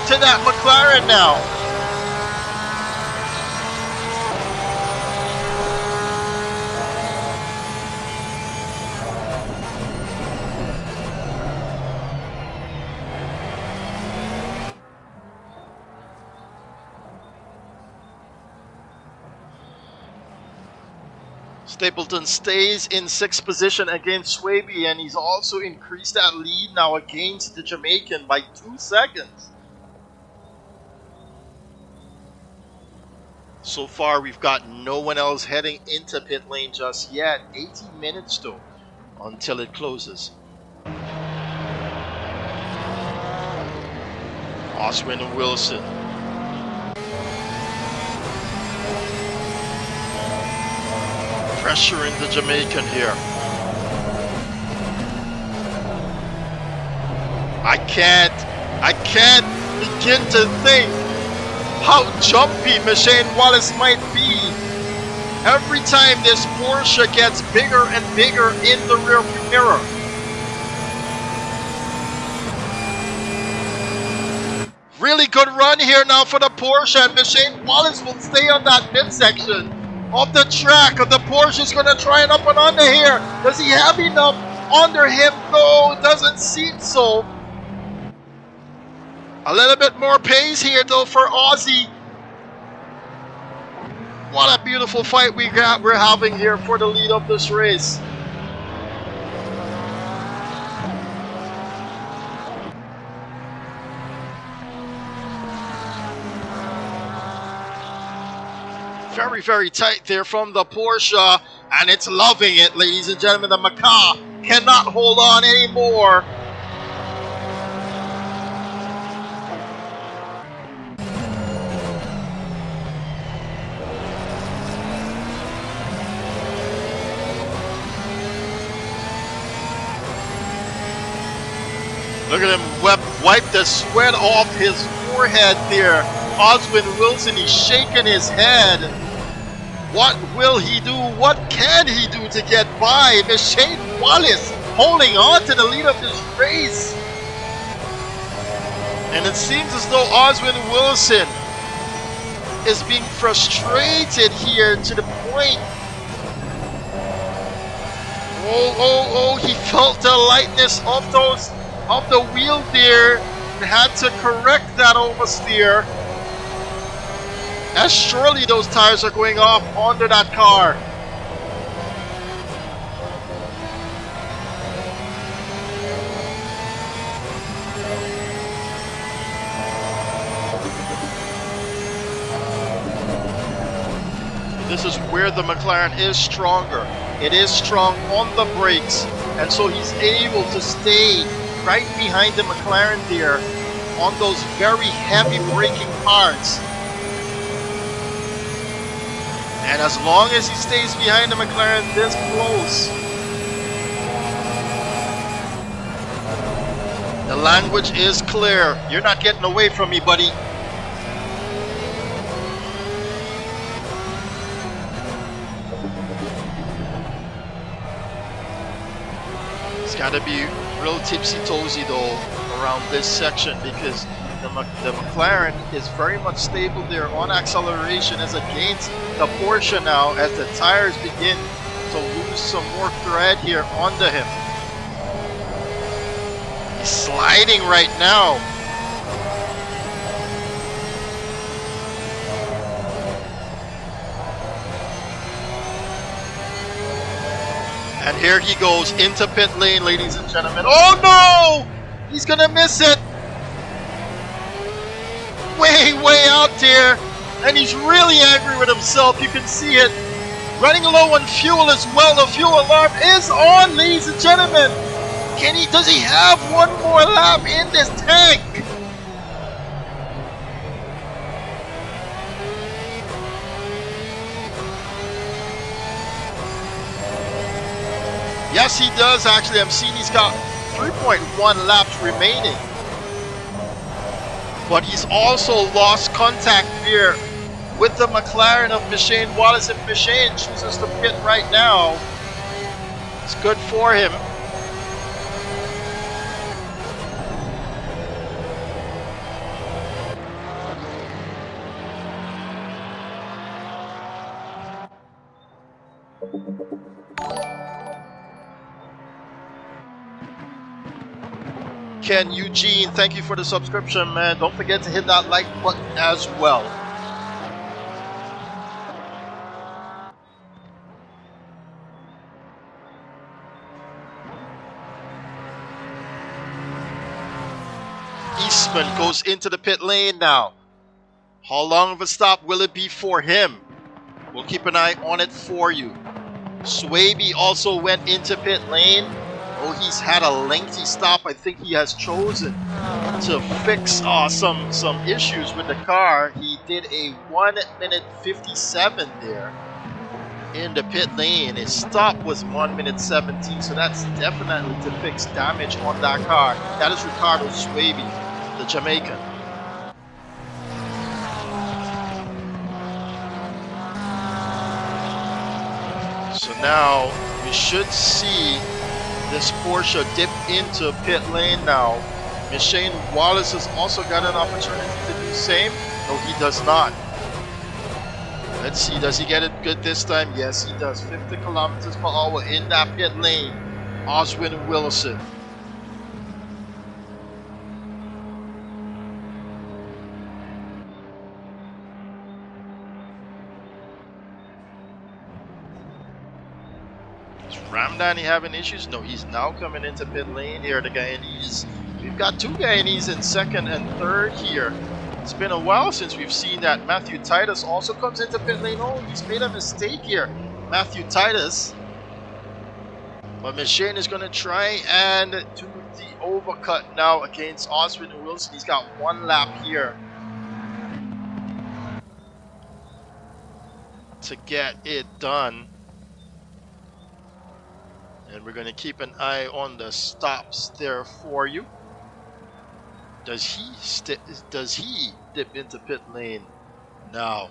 to that McLaren now. Stapleton stays in 6th position against Swaby, and he's also increased that lead now against the Jamaican by 2 seconds. So far, we've got no one else heading into pit lane just yet. 80 minutes though, until it closes. Oswin and Wilson. Pressuring the Jamaican here. I can't begin to think how jumpy Michelle Wallace might be every time this Porsche gets bigger and bigger in the rearview mirror. Really good run here now for the Porsche, and Michelle Wallace will stay on that midsection of the track. The Porsche is going to try and up and under here. Does he have enough under him? No, doesn't seem so. A little bit more pace here though for Aussie. What a beautiful fight we're having here for the lead of this race. Very, very tight there from the Porsche, and it's loving it, ladies and gentlemen. The Macaw cannot hold on anymore. Look at him wipe the sweat off his forehead there. Oswin Wilson, he's shaking his head. What will he do? What can he do to get by? Michelle Wallace holding on to the lead of this race. And it seems as though Oswin Wilson is being frustrated here to the point. Oh, he felt the lightness of the wheel there and had to correct that oversteer. As surely those tires are going off onto that car. This is where the McLaren is stronger. It is strong on the brakes, and so he's able to stay right behind the McLaren there on those very heavy braking parts. And as long as he stays behind the McLaren this close, the language is clear. You're not getting away from me, buddy. It's got to be real tipsy-toesy though around this section, because the McLaren is very much stable there on acceleration as against the Porsche now, as the tires begin to lose some more tread here onto him. He's sliding right now. And here he goes into pit lane, ladies and gentlemen. Oh no! He's gonna miss it. Way out there. And he's really angry with himself. You can see it. Running low on fuel as well. The fuel alarm is on, ladies and gentlemen. Does he have one more lap in this tank? Yes, he does actually. I'm seeing he's got 3.1 laps remaining. But he's also lost contact here with the McLaren of Michane Wallace. If Michane chooses to pit right now, it's good for him. Ken Eugene, thank you for the subscription, man. Don't forget to hit that like button as well. Eastman goes into the pit lane now. How long of a stop will it be for him? We'll keep an eye on it for you. Swaby also went into pit lane. Oh, he's had a lengthy stop. I think he has chosen to fix some issues with the car. He did a 1 minute 57 there in the pit lane. His stop was 1 minute 17, so that's definitely to fix damage on that car. That is Ricardo Swaby, the Jamaican. So now we should see this Porsche dip into pit lane now. Michane Wallace has also got an opportunity to do the same. No, he does not. Let's see, does he get it good this time? Yes, he does. 50 kilometers per hour in that pit lane. Oswin Wilson. Ramdani having issues? No, he's now coming into pit lane here. The Guyanese. We've got two Guyanese in second and third here. It's been a while since we've seen that. Matthew Titus also comes into pit lane. Oh, he's made a mistake here. Matthew Titus. But Michane is going to try and do the overcut now against Oswin Wilson. He's got one lap here to get it done. And we're going to keep an eye on the stops there for you. Does he dip into pit lane now?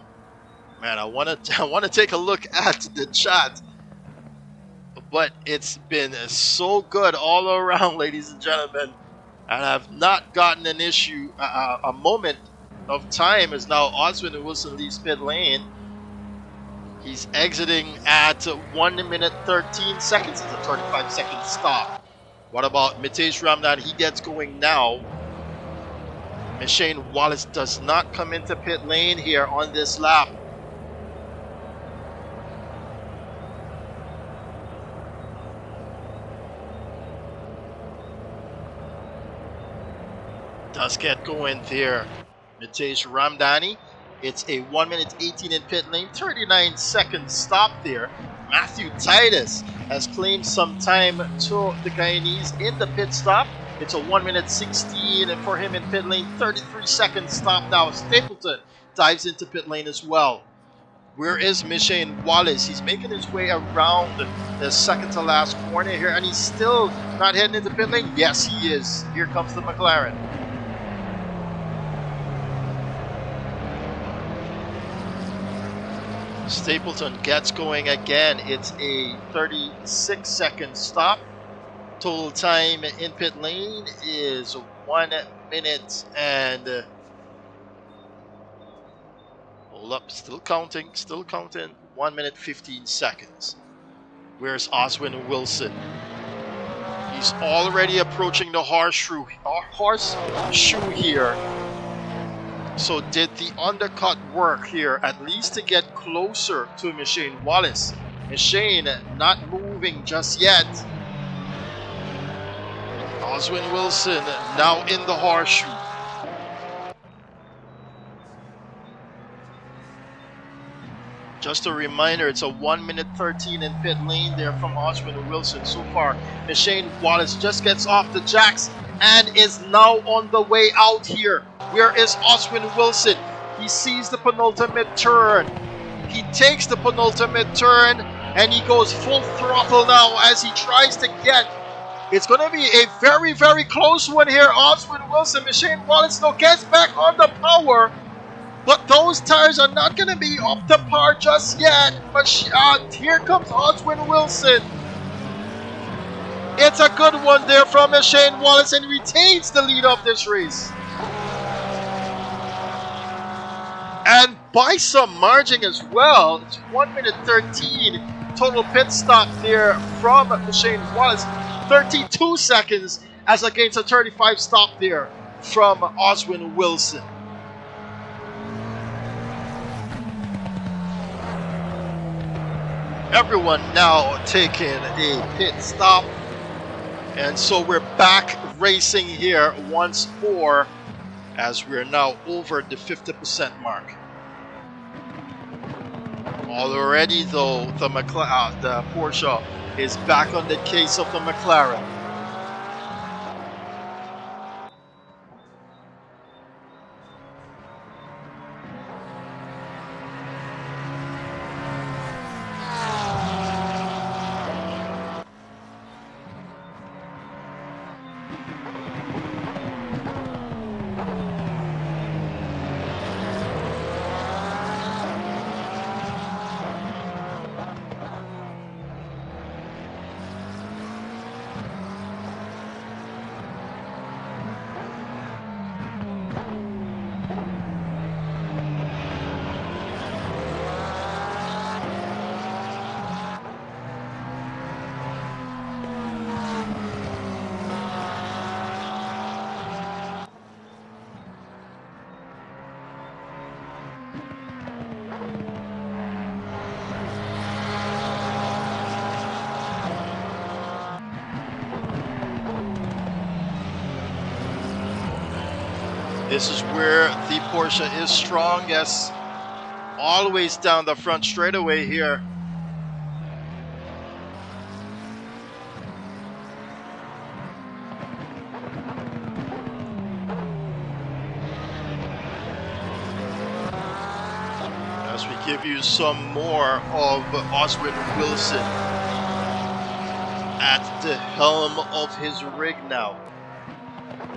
Man, I want to take a look at the chat. But it's been so good all around, ladies and gentlemen. And I've not gotten an issue, a moment of time as now Oswin Wilson leaves pit lane. He's exiting at 1 minute 13 seconds. It's a 35-second stop. What about Matej Ramdan? He gets going now. Michane Wallace does not come into pit lane here on this lap. Does get going there. Matej Ramdani. It's a 1 minute 18 in pit lane, 39-second stop there. Matthew Titus has claimed some time to the Guyanese in the pit stop. It's a 1 minute 16 for him in pit lane, 33-second stop now. Stapleton dives into pit lane as well. Where is Michane Wallace? He's making his way around the second to last corner here, and he's still not heading into pit lane. Yes, he is. Here comes the McLaren. Stapleton gets going again. It's a 36-second stop. Total time in pit lane is 1 minute and hold up, still counting, 1 minute 15 seconds. Where's Oswin Wilson? He's already approaching the horseshoe here. So did the undercut work here, at least to get closer to Michane Wallace? Shane not moving just yet. Oswin Wilson now in the horseshoe. Just a reminder, it's a 1 minute 13 in pit lane there from Oswin Wilson so far. Shane Wallace just gets off the jacks and is now on the way out here. Where is Oswin Wilson? He sees the penultimate turn. He takes the penultimate turn and he goes full throttle now as he tries to get. It's going to be a very, very close one here. Oswin Wilson, Shane Wallace now gets back on the power. But those tires are not going to be up to par just yet. But here comes Oswin Wilson. It's a good one there from Shane Wallace and retains the lead of this race. And by some margin as well. It's 1 minute 13 total pit stop there from Shane Wallace. 32 seconds as against a 35 stop there from Oswin Wilson. Everyone now taking a pit stop, and so we're back racing here once more as we're now over the 50% mark. Already though, the Porsche is back on the case of the McLaren. This is where the Porsche is strongest. Always down the front straightaway here. As we give you some more of Oswin Wilson at the helm of his rig now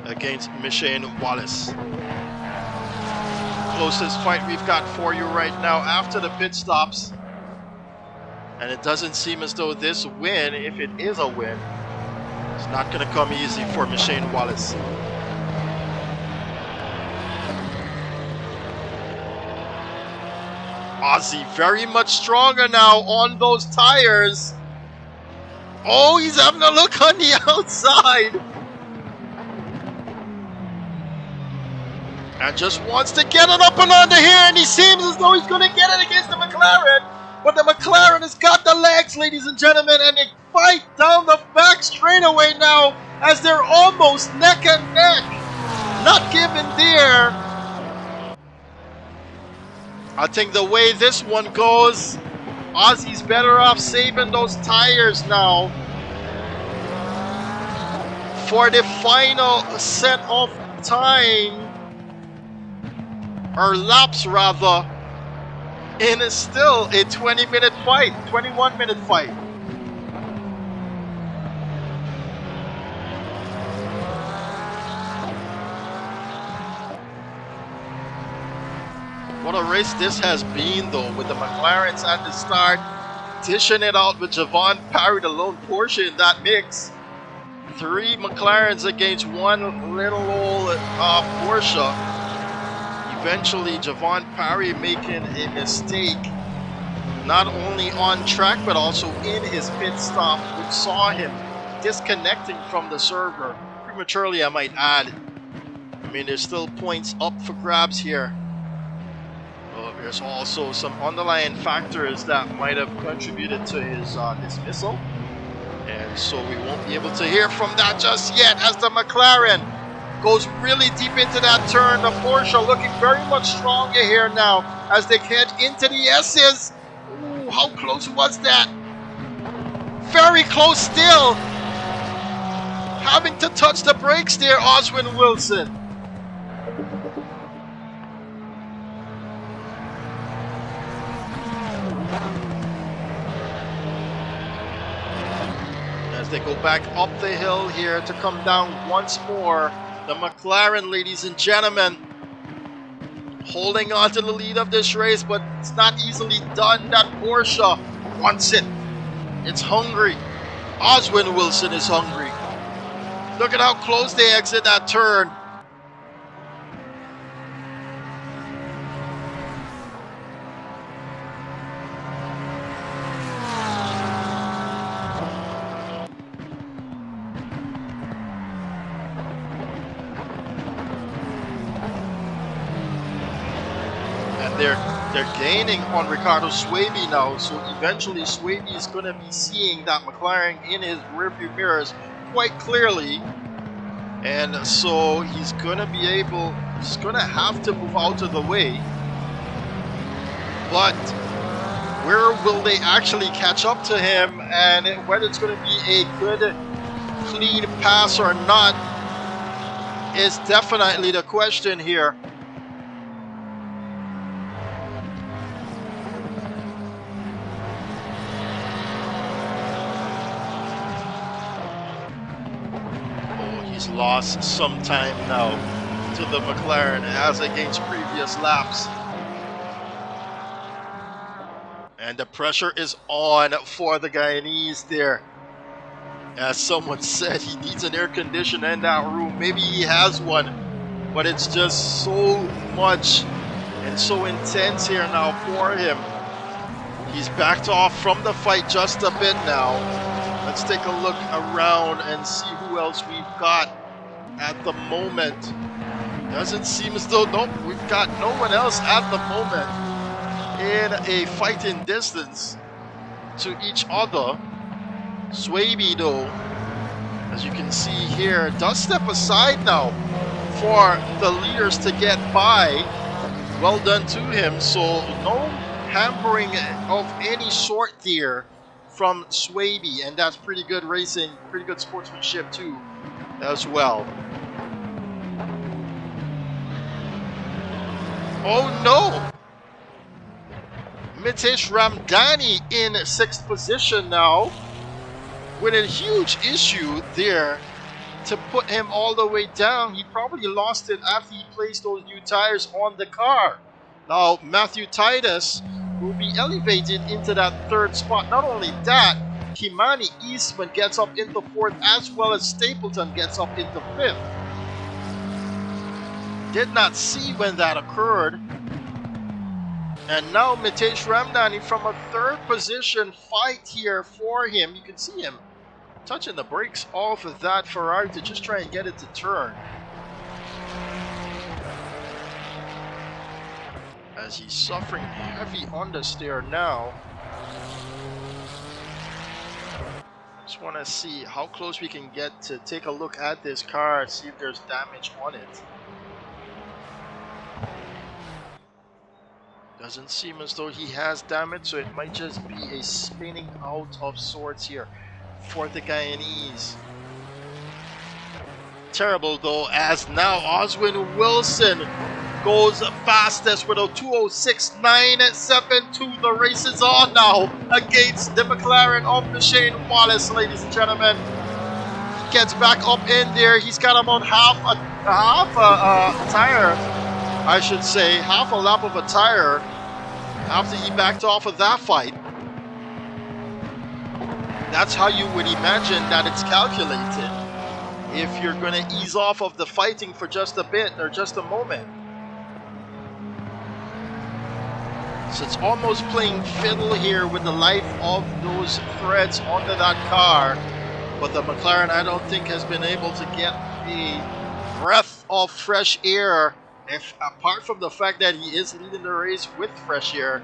against Shane Wallace. Closest fight we've got for you right now after the pit stops. And it doesn't seem as though this win, if it is a win, it's not going to come easy for Shane Wallace. Ozzy very much stronger now on those tires. Oh, he's having a look on the outside. And just wants to get it up and under here, and he seems as though he's going to get it against the McLaren. But the McLaren has got the legs, ladies and gentlemen, and they fight down the back straightaway now as they're almost neck and neck. Not given there. I think the way this one goes, Ozzy's better off saving those tires now for the final set of time. Or laps rather, and it's still a 20-minute fight, 21-minute fight. What a race this has been though, with the McLarens at the start, dishing it out with Javon Parry, the lone Porsche in that mix. 3 McLarens against one little old Porsche. Eventually, Javon Parry making a mistake, not only on track, but also in his pit stop, which saw him disconnecting from the server. Prematurely, I might add. I mean, there's still points up for grabs here. There's also some underlying factors that might have contributed to his dismissal. And so we won't be able to hear from that just yet as the McLaren goes really deep into that turn. The Porsche looking very much stronger here now as they head into the S's. Ooh, how close was that? Very close still. Having to touch the brakes there, Oswin Wilson. As they go back up the hill here to come down once more. The McLaren, ladies and gentlemen, holding on to the lead of this race, but it's not easily done. That Porsche wants it. It's hungry. Oswin Wilson is hungry. Look at how close they exit that turn. They're gaining on Ricardo Swaby now, so eventually Swaby is going to be seeing that McLaren in his rearview mirrors quite clearly, and so he's going to have to move out of the way. But where will they actually catch up to him, and whether it's going to be a good clean pass or not is definitely the question here. He's lost some time now to the McLaren as against previous laps. And the pressure is on for the Guyanese there. As someone said, he needs an air conditioner in that room. Maybe he has one, but it's just so much and so intense here now for him. He's backed off from the fight just a bit now. Let's take a look around and see who else we've got at the moment. Doesn't seem as though, nope, we've got no one else at the moment in a fighting distance to each other. Swaby, though, as you can see here, does step aside now for the leaders to get by. Well done to him. So no hampering of any sort there from Swaby, and that's pretty good racing, pretty good sportsmanship too as well. Oh no! Mitesh Ramdani in 6th position now, with a huge issue there to put him all the way down. He probably lost it after he placed those new tires on the car. Now Matthew Titus will be elevated into that 3rd spot. Not only that, Kimani Eastman gets up into 4th, as well as Stapleton gets up into 5th. Did not see when that occurred. And now Mitesh Ramdani from a 3rd position fight here for him. You can see him touching the brakes off of that Ferrari to just try and get it to turn. As he's suffering heavy understeer now. Just want to see how close we can get to take a look at this car and see if there's damage on it. Doesn't seem as though he has damage, so it might just be a spinning out of sorts here for the Guyanese. Terrible though, as now Oswin Wilson goes fastest with a 2:06.972. The race is on now against the McLaren of Shane Wallace, ladies and gentlemen. He gets back up in there. He's got about half a tire, I should say, half a lap of a tire after he backed off of that fight. That's how you would imagine that it's calculated. If you're going to ease off of the fighting for just a bit or just a moment. So it's almost playing fiddle here with the life of those threads under that car. But the McLaren, I don't think, has been able to get a breath of fresh air if apart from the fact that he is leading the race with fresh air,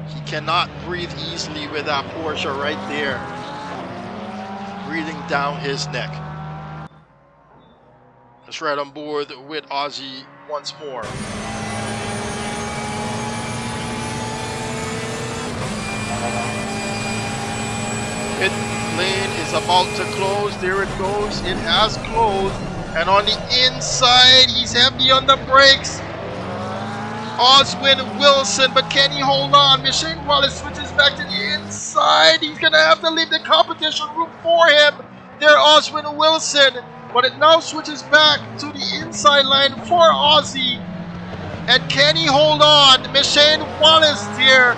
he cannot breathe easily with that Porsche right there, breathing down his neck. Let's ride on board with Ozzy once more. Pit lane is about to close. There it goes. It has closed. And on the inside, he's heavy on the brakes. Oswin Wilson, but can he hold on? Shane Wallace switches back to the inside. He's going to have to leave the competition room for him. There, Oswin Wilson. But it now switches back to the inside line for Ozzy. And can he hold on? Shane Wallace here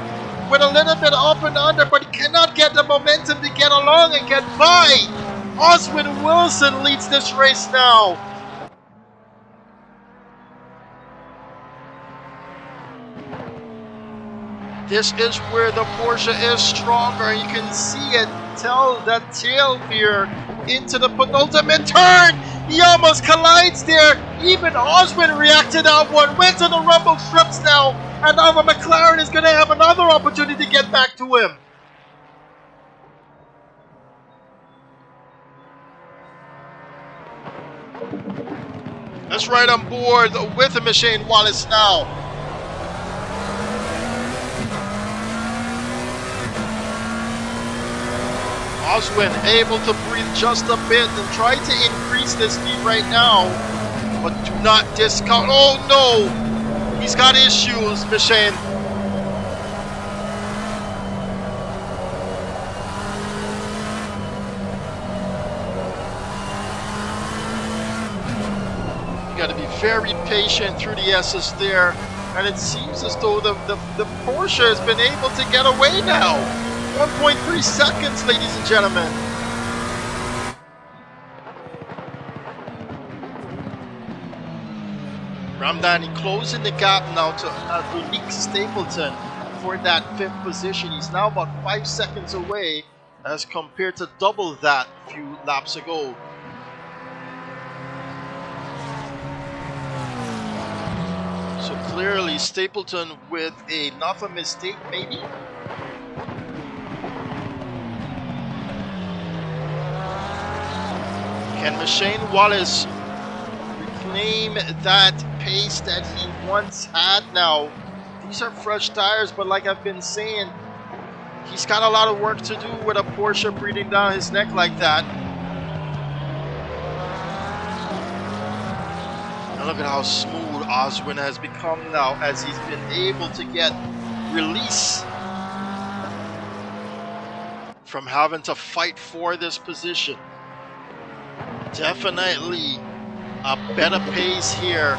with a little bit up and under, but he cannot get the momentum to get along and get by. Oswin Wilson leads this race now. This is where the Porsche is stronger. You can see it. Tell that tail veer into the penultimate turn. He almost collides there. Even Oswin reacted that one. Went to the rumble strips now. And now the McLaren is going to have another opportunity to get back to him. Let's ride on board with the Shane Wallace now. Oswin able to breathe just a bit and try to increase this speed right now, but do not discount. Oh no, he's got issues, Shane. You got to be very patient through the S's there, and it seems as though the Porsche has been able to get away now. 1.3 seconds, ladies and gentlemen. Ramdani closing the gap now to Unique Stapleton for that 5th position. He's now about 5 seconds away as compared to double that a few laps ago. So clearly Stapleton with another mistake maybe. Can Shane Wallace reclaim that pace that he once had now? These are fresh tires, but like I've been saying, he's got a lot of work to do with a Porsche breathing down his neck like that. And look at how smooth Oswin has become now as he's been able to get release from having to fight for this position. Definitely a better pace here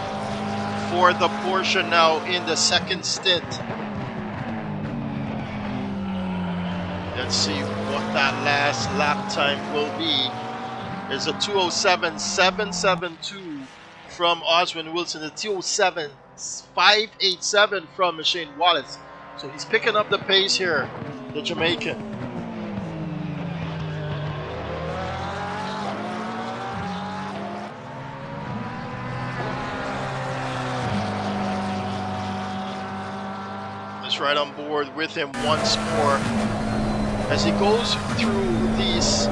for the Porsche now in the second stint. Let's see what that last lap time will be. There's a 2:07.772 from Oswin Wilson, a 2:07.587 from Shane Wallace. So he's picking up the pace here, the Jamaican. Right on board with him once more as he goes through this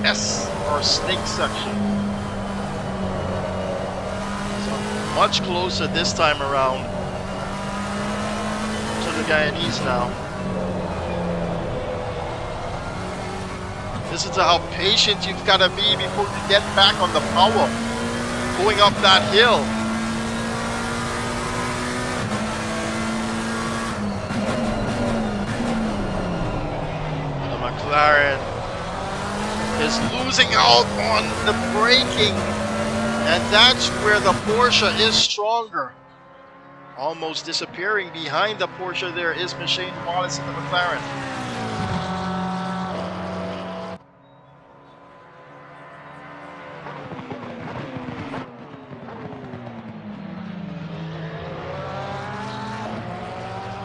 S or snake section. So much closer this time around to the Guyanese now. Listen to how patient you've got to be before you get back on the power going up that hill. McLaren is losing out on the braking, and that's where the Porsche is stronger. Almost disappearing behind the Porsche there is Shane Wallace in the McLaren.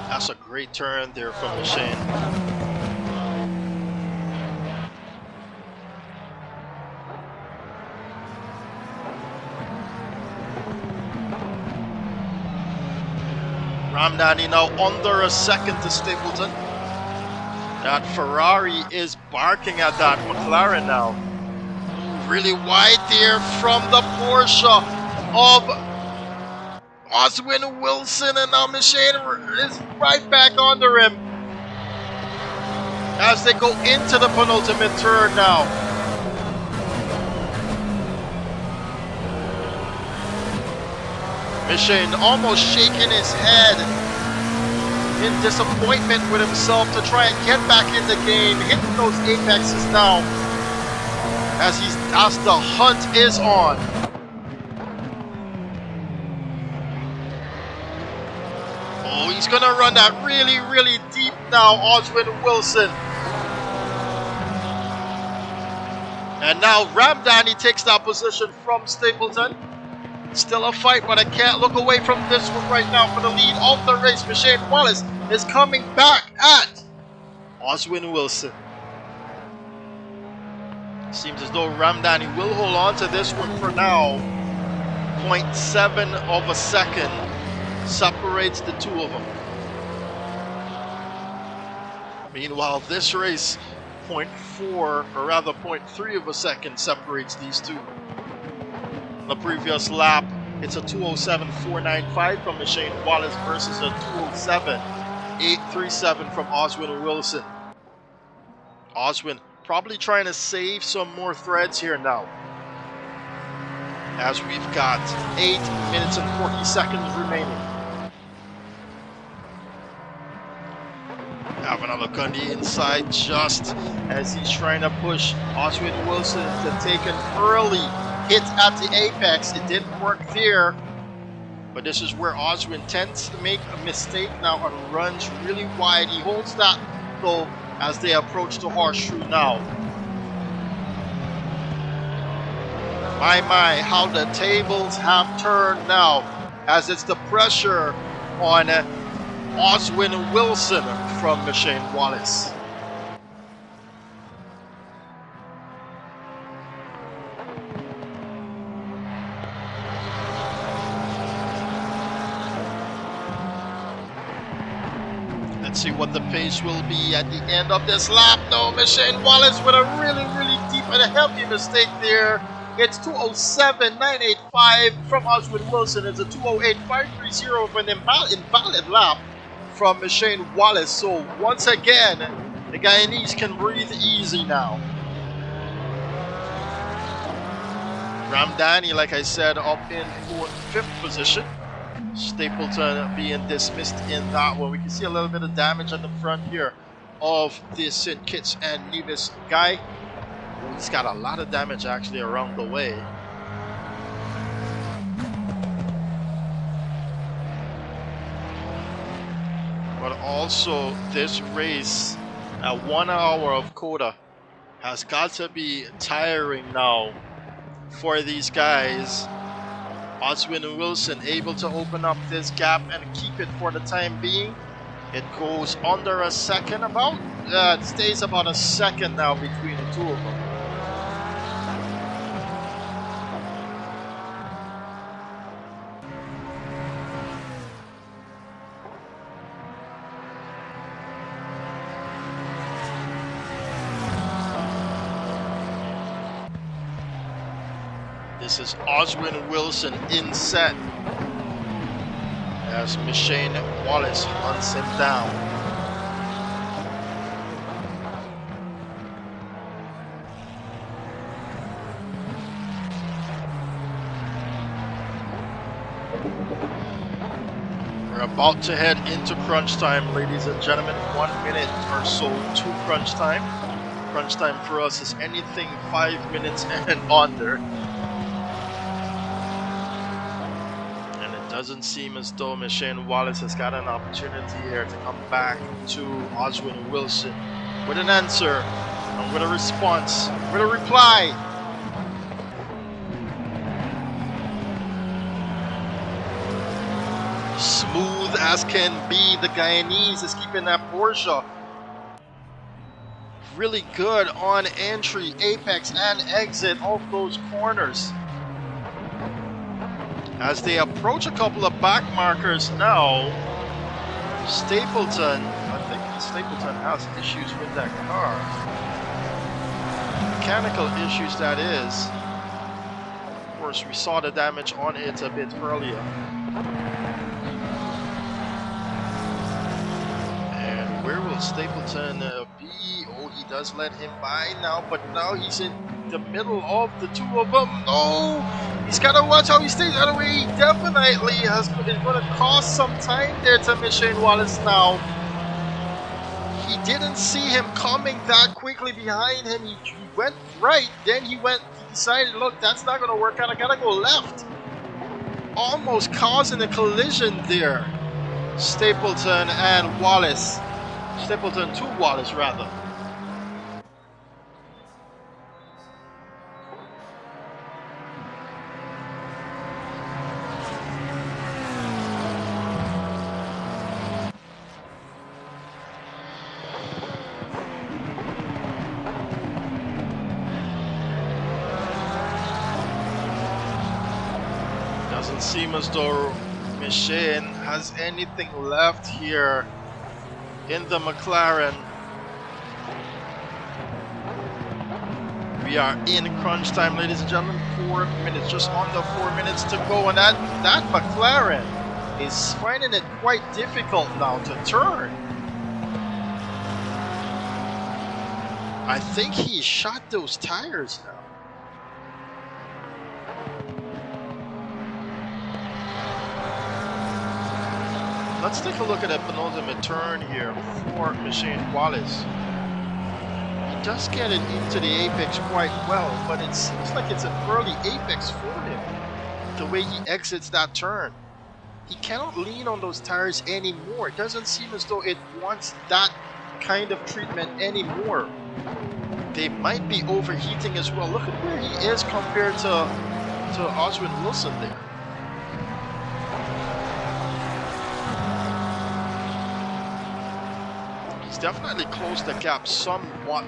That's a great turn there from Shane. Ramdani now under a second to Stapleton. That Ferrari is barking at that McLaren now. Really wide there from the Porsche of Oswin Wilson, and now Michelle is right back under him as they go into the penultimate turn now. Michelle almost shaking his head in disappointment with himself to try and get back in the game, hitting those apexes now as the hunt is on. Oh, he's gonna run that really, really deep now, Oswin Wilson. And now Ramdani takes that position from Stapleton. Still a fight, but I can't look away from this one right now for the lead of the race. Michelle Wallace is coming back at Oswin Wilson. Seems as though Ramdani will hold on to this one for now. 0.7 of a second separates the two of them. Meanwhile, this race, 0.4, or rather 0.3 of a second separates these two. The previous lap, it's a 207.495 from Michelle Wallace versus a 207.837 from Oswin Wilson. Oswin probably trying to save some more threads here now, as we've got 8 minutes and 40 seconds remaining. Having a look on the inside just as he's trying to push Oswin Wilson to take an early hit at the apex. It didn't work there, but this is where Oswin tends to make a mistake now and runs really wide. He holds that though as they approach the horseshoe now. My, how the tables have turned now, as it's the pressure on Oswin Wilson from Michelle Wallace. Let's see what the pace will be at the end of this lap. No, Michelle Wallace with a really, really deep and a heavy mistake there. It's 207.985 from Oswin Wilson. It's a 208.530 for an invalid lap from Michelle Wallace. So once again, the Guyanese can breathe easy now. Ramdani, like I said, up in 5th position. Stapleton being dismissed in that one. We can see a little bit of damage at the front here of the St. Kitts and Nevis guy. He's got a lot of damage actually around the way. But also this race at 1 hour of COTA has got to be tiring now for these guys. Oswin Wilson able to open up this gap and keep it for the time being. It goes under a second, it stays about a second now between the two of them. This is Oswin Wilson in set as Michelle Wallace hunts him down. We're about to head into crunch time, ladies and gentlemen. 1 minute or so to crunch time. Crunch time for us is anything 5 minutes and under. Doesn't seem as though Michelle Wallace has got an opportunity here to come back to Oswin Wilson with an answer and with a response, with a reply. Smooth as can be, the Guyanese is keeping that Porsche really good on entry, apex, and exit of those corners. As they approach a couple of back markers now, Stapleton, I think Stapleton has issues with that car. Mechanical issues, that is. Of course, we saw the damage on it a bit earlier. And where will Stapleton be? Oh, he does let him by now, but now he's in the middle of the two of them. No! He's got to watch how he stays out of the way. He definitely is going to cost some time there to Machine Wallace now. He didn't see him coming that quickly behind him. He went right, then he decided, look, that's not going to work out. I got to go left. Almost causing a collision there. Stapleton and Wallace. Stapleton to Wallace, rather. Doesn't seem as though Machine has anything left here in the McLaren. We are in crunch time, ladies and gentlemen. 4 minutes, just under 4 minutes to go, and that McLaren is finding it quite difficult now to turn. I think he shot those tires now. Let's take a look at that penultimate turn here for Machine Wallace. He does get it into the apex quite well, but it seems like it's an early apex for him, the way he exits that turn. He cannot lean on those tires anymore. It doesn't seem as though it wants that kind of treatment anymore. They might be overheating as well. Look at where he is compared to Oswin Wilson there. He's definitely closed the gap somewhat.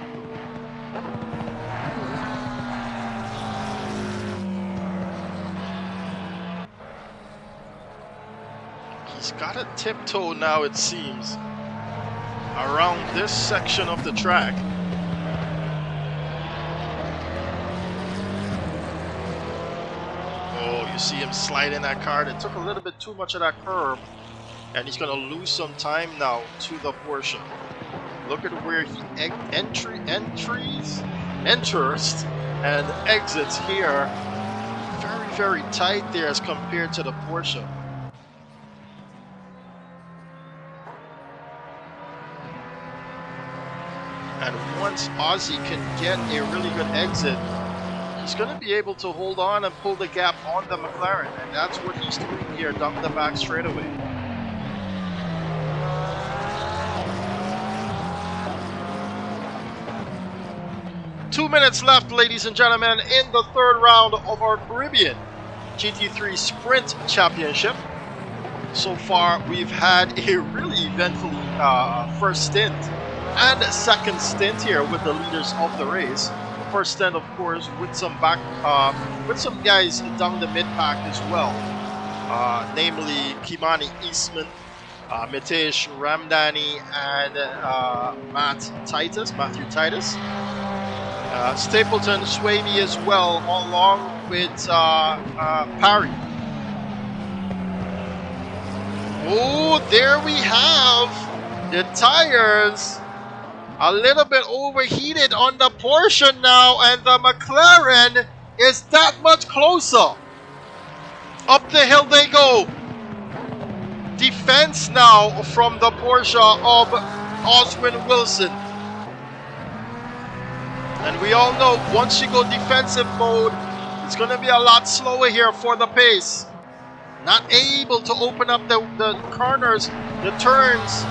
He's got a tiptoe now, it seems, around this section of the track. Oh, you see him slide in that car. It took a little bit too much of that curb, and he's going to lose some time now to the Porsche. Look at where he enters and exits here. Very, very tight there as compared to the Porsche. And once Ozzy can get a really good exit, he's going to be able to hold on and pull the gap on the McLaren. And that's what he's doing here, dump the back straightaway. Two minutes left, ladies and gentlemen, in the third round of our Caribbean GT3 Sprint Championship. So far, we've had a really eventful first stint and second stint here with the leaders of the race. The first stint, of course, with some guys down the mid pack as well, namely Kimani Eastman, Mitesh Ramdani, and Matthew Titus. Stapleton Swaby as well, along with Parry. Oh, there we have the tires a little bit overheated on the Porsche now, and the McLaren is that much closer. Up the hill they go. Defense now from the Porsche of Oswin Wilson. And we all know once you go defensive mode, it's going to be a lot slower here for the pace. Not able to open up the corners, the turns,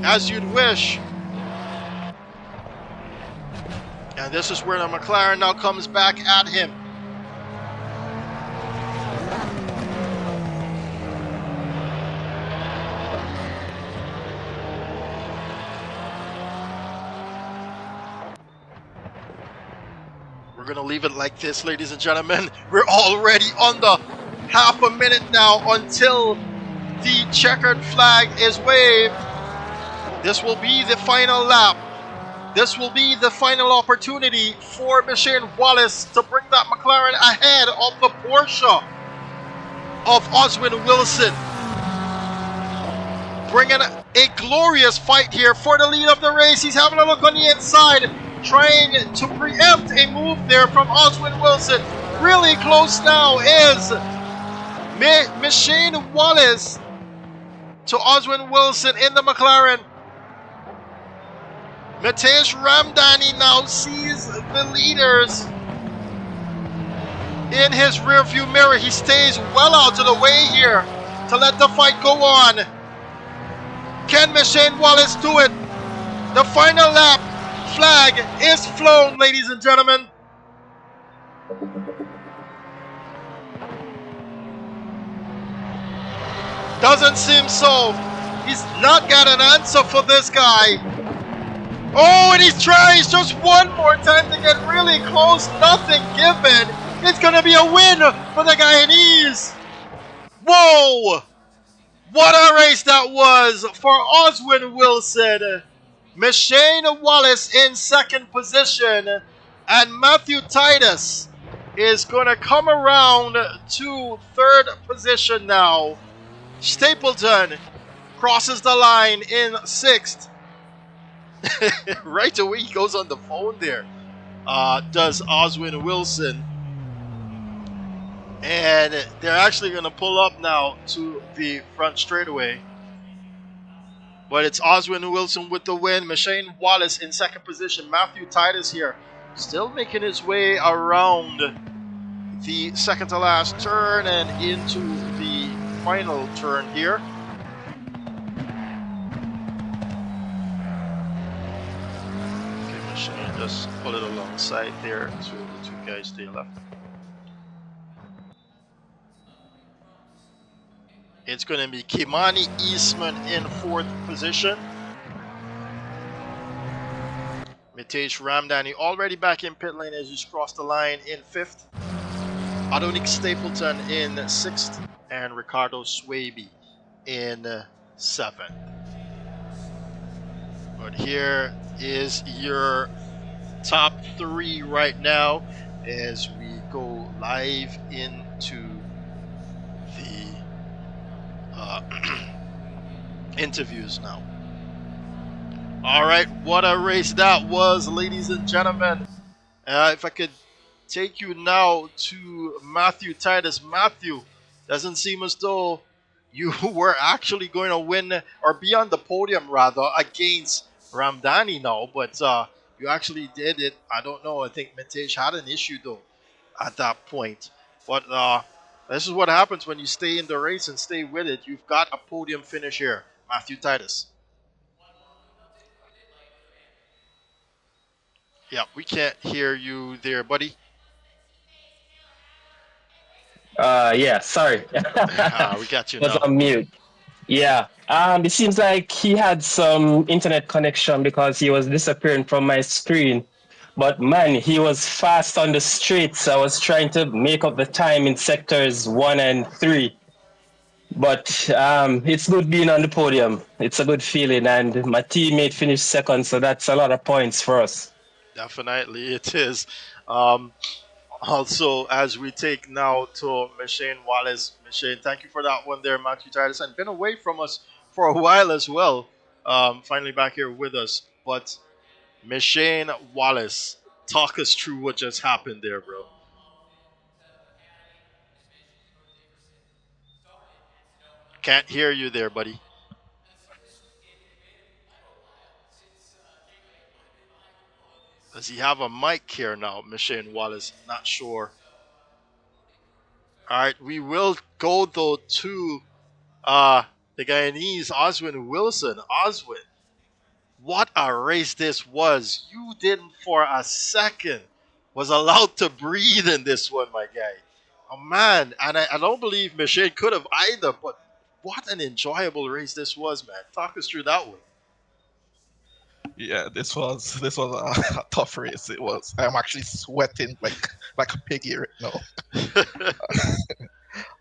as you'd wish. And this is where the McLaren now comes back at him. We're going to leave it like this, ladies and gentlemen. We're already on the half a minute now until the checkered flag is waved, this will be the final lap. This will be the final opportunity for Shane Wallace to bring that McLaren ahead of the Porsche of Oswin Wilson. Bringing a glorious fight here for the lead of the race. He's having a look on the inside, trying to preempt a move there from Oswin Wilson. Really close now is Shane Wallace to Oswin Wilson in the McLaren. Matej Ramdani now sees the leaders in his rearview mirror. He stays well out of the way here to let the fight go on. Can Shane Wallace do it? The final lap flag is flown, ladies and gentlemen. Doesn't seem so. He's not got an answer for this guy. Oh, and he tries just one more time to get really close. Nothing given. It's going to be a win for the Guyanese. Whoa! What a race that was for Oswin Wilson. Shane Wallace in second position. And Matthew Titus is going to come around to third position now. Stapleton crosses the line in sixth. Right away he goes on the phone there, does Oswin Wilson, and they're actually going to pull up now to the front straightaway, but it's Oswin Wilson with the win. Shane Wallace in second position. Matthew Titus here still making his way around the second to last turn and into the final turn here. Just pull it alongside there to the two guys to your left. It's going to be Kimani Eastman in fourth position. Matej Ramdani already back in pit lane as he's crossed the line in fifth. Adonik Stapleton in sixth. And Ricardo Swaby in seventh. But here is your top three right now as we go live into the interviews now. All right, what a race that was, ladies and gentlemen. If I could take you now to Matthew Titus. Matthew, doesn't seem as though you were actually going to win or be on the podium rather against Ramdani now, but you actually did it. I don't know. I think Matej had an issue though at that point. But this is what happens when you stay in the race and stay with it. You've got a podium finish here, Matthew Titus. Yeah, we can't hear you there, buddy. Yeah, sorry. We got you now. Was on mute. Yeah. It seems like he had some internet connection because he was disappearing from my screen. But man, he was fast on the streets. I was trying to make up the time in sectors 1 and 3. But it's good being on the podium. It's a good feeling, and my teammate finished second, so that's a lot of points for us. Definitely it is. Also, as we take now to Shane Wallace. Shane, thank you for that one there, Matthew Titus. And been away from us for a while as well. Finally back here with us. But Shane Wallace, talk us through what just happened there, bro. Can't hear you there, buddy. Does he have a mic here now, Shane Wallace? Not sure. All right, we will go though to the Guyanese, Oswin Wilson. Oswin, what a race this was. You didn't for a second was allowed to breathe in this one, my guy. Oh man, and I don't believe Shane could have either, but what an enjoyable race this was, man. Talk us through that one. Yeah, this was a tough race. It was. I'm actually sweating like a piggy right now.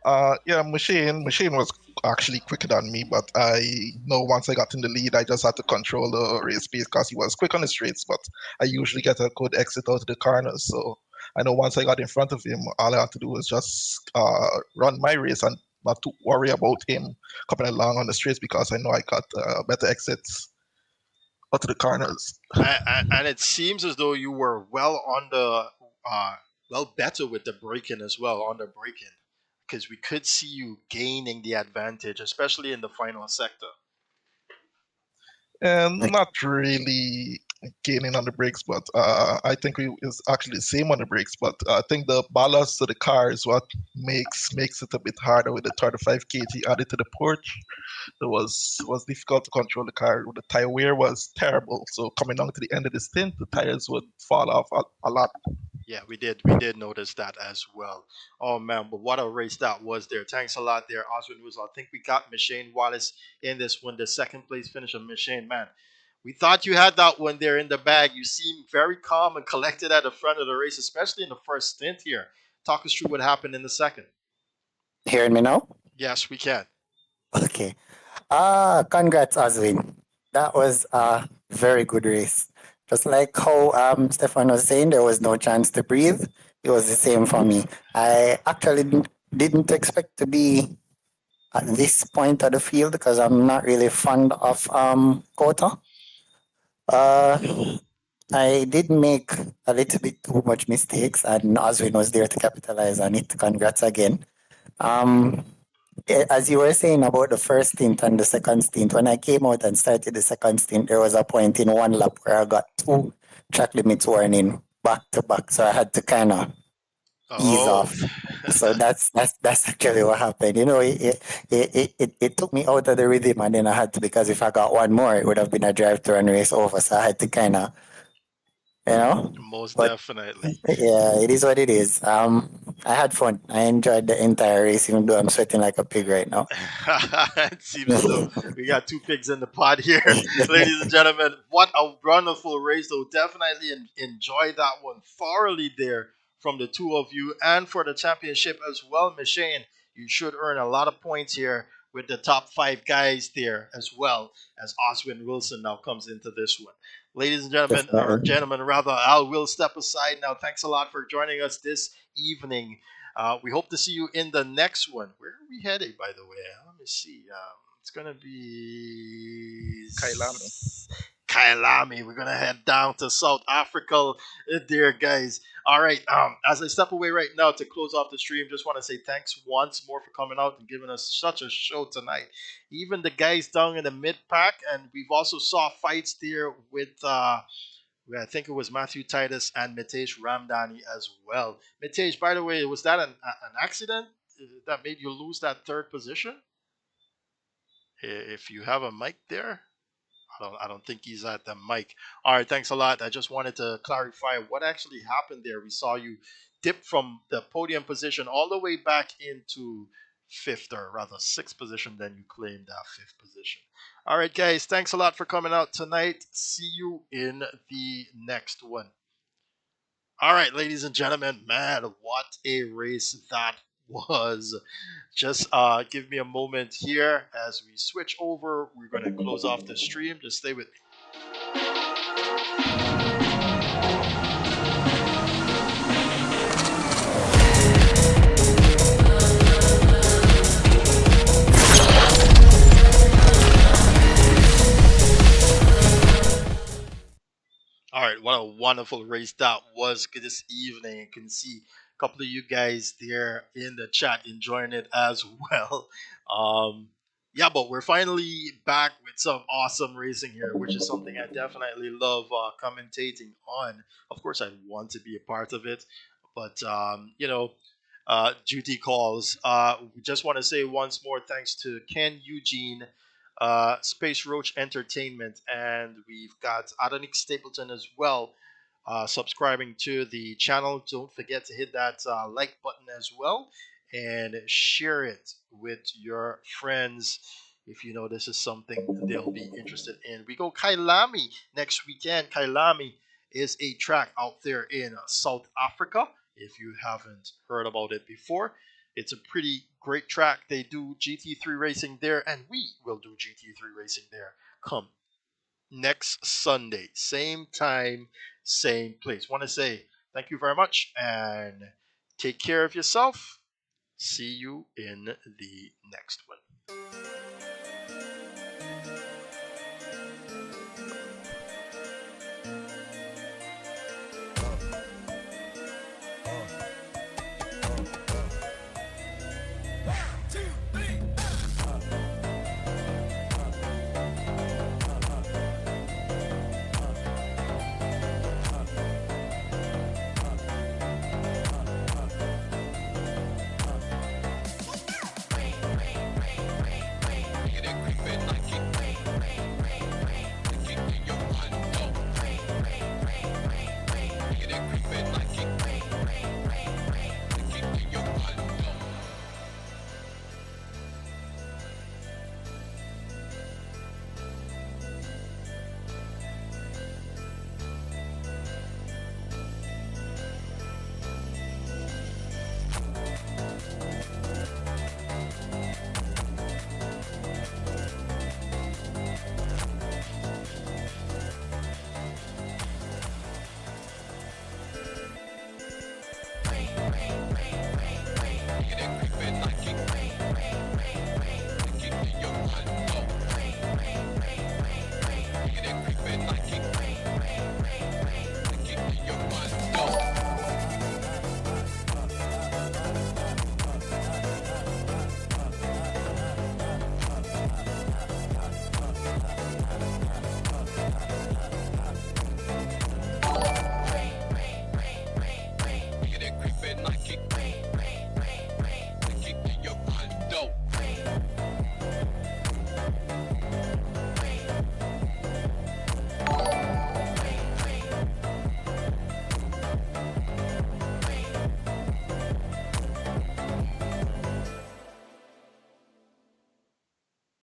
Yeah, machine was actually quicker than me, but I know once I got in the lead, I just had to control the race pace because he was quick on the straights, but I usually get a good exit out of the corners. So I know once I got in front of him, all I had to do was just run my race and not to worry about him coming along on the straights because I know I got better exits out of the corners. And it seems as though you were well on the well better with the break-in as well on the break-in because we could see you gaining the advantage, especially in the final sector. And Like, not really gaining on the brakes, but I think we is actually the same on the brakes. But I think the ballast to the car is what makes it a bit harder with the 35 kg added to the porch. It was difficult to control the car. The tire wear was terrible. So coming down to the end of the stint, the tires would fall off a lot. Yeah, we did notice that as well. Oh man, but what a race that was there. Thanks a lot there, Oswin Woozle. I think we got Machine Wallace in this one, the second place finish of Machine. Man, we thought you had that one there in the bag. You seem very calm and collected at the front of the race, especially in the first stint here. Talk us through what happened in the second. hearing me now? Yes, we can. Okay. Congrats, Oswin. That was a very good race. Just like how Stefan was saying, there was no chance to breathe. It was the same for me. I actually didn't expect to be at this point of the field because I'm not really fond of COTA. Uh, I did make a little bit too much mistakes, and Oswin was there to capitalize on it. Congrats again. Um, as you were saying about the first stint and the second stint, when I came out and started the second stint, there was a point in one lap where I got two track limits warning back to back, so I had to kind of ease Oh. off. So that's actually what happened. You know, it took me out of the rhythm, and then I had to, because if I got one more, it would have been a drive to run race over. So I had to kind of, you know, Most but definitely. yeah, it is what it is. I had fun. I enjoyed the entire race, even though I'm sweating like a pig right now. It seems as though we got two pigs in the pot here, ladies and gentlemen. What a wonderful race, though. Definitely enjoy that one thoroughly there from the two of you, and for the championship as well, Machine. You should earn a lot of points here with the top five guys there, as well as Oswin Wilson now comes into this one. Ladies and gentlemen, or Definitely. gentlemen rather, I will step aside now. Thanks a lot for joining us this evening. We hope to see you in the next one. Where are we headed, by the way? Let me see. It's gonna be Kailami. Kailami. We're gonna head down to South Africa, there, guys. All right. As I step away right now to close off the stream, just want to say thanks once more for coming out and giving us such a show tonight. Even the guys down in the mid pack, and we've also saw fights there with I think it was Matthew Titus and Mitesh Ramdani as well. Mitesh, by the way, was that an accident that made you lose that third position? If you have a mic there, I don't think he's at the mic. All right, thanks a lot. I just wanted to clarify what actually happened there. We saw you dip from the podium position all the way back into fifth, or rather sixth position, then you claimed that fifth position. All right, guys, thanks a lot for coming out tonight. See you in the next one. All right, ladies and gentlemen, man, what a race that was. Just give me a moment here as we switch over. We're going to close off the stream. Just stay with me. All right, what a wonderful race that was this evening. You can see a couple of you guys there in the chat enjoying it as well. Um, yeah, but we're finally back with some awesome racing here, which is something I definitely love commentating on. Of course, I want to be a part of it, but duty calls. We just want to say once more thanks to Ken Eugene, Space Roach Entertainment, and we've got Adonik Stapleton as well, subscribing to the channel. Don't forget to hit that like button as well and share it with your friends if you know this is something they'll be interested in. We go Kailami next weekend. Kailami is a track out there in South Africa. If you haven't heard about it before, it's a pretty Great track. They do GT3 racing there, and we will do GT3 racing there. Come next Sunday, same time, same place. Want to say thank you very much and take care of yourself. See you in the next one.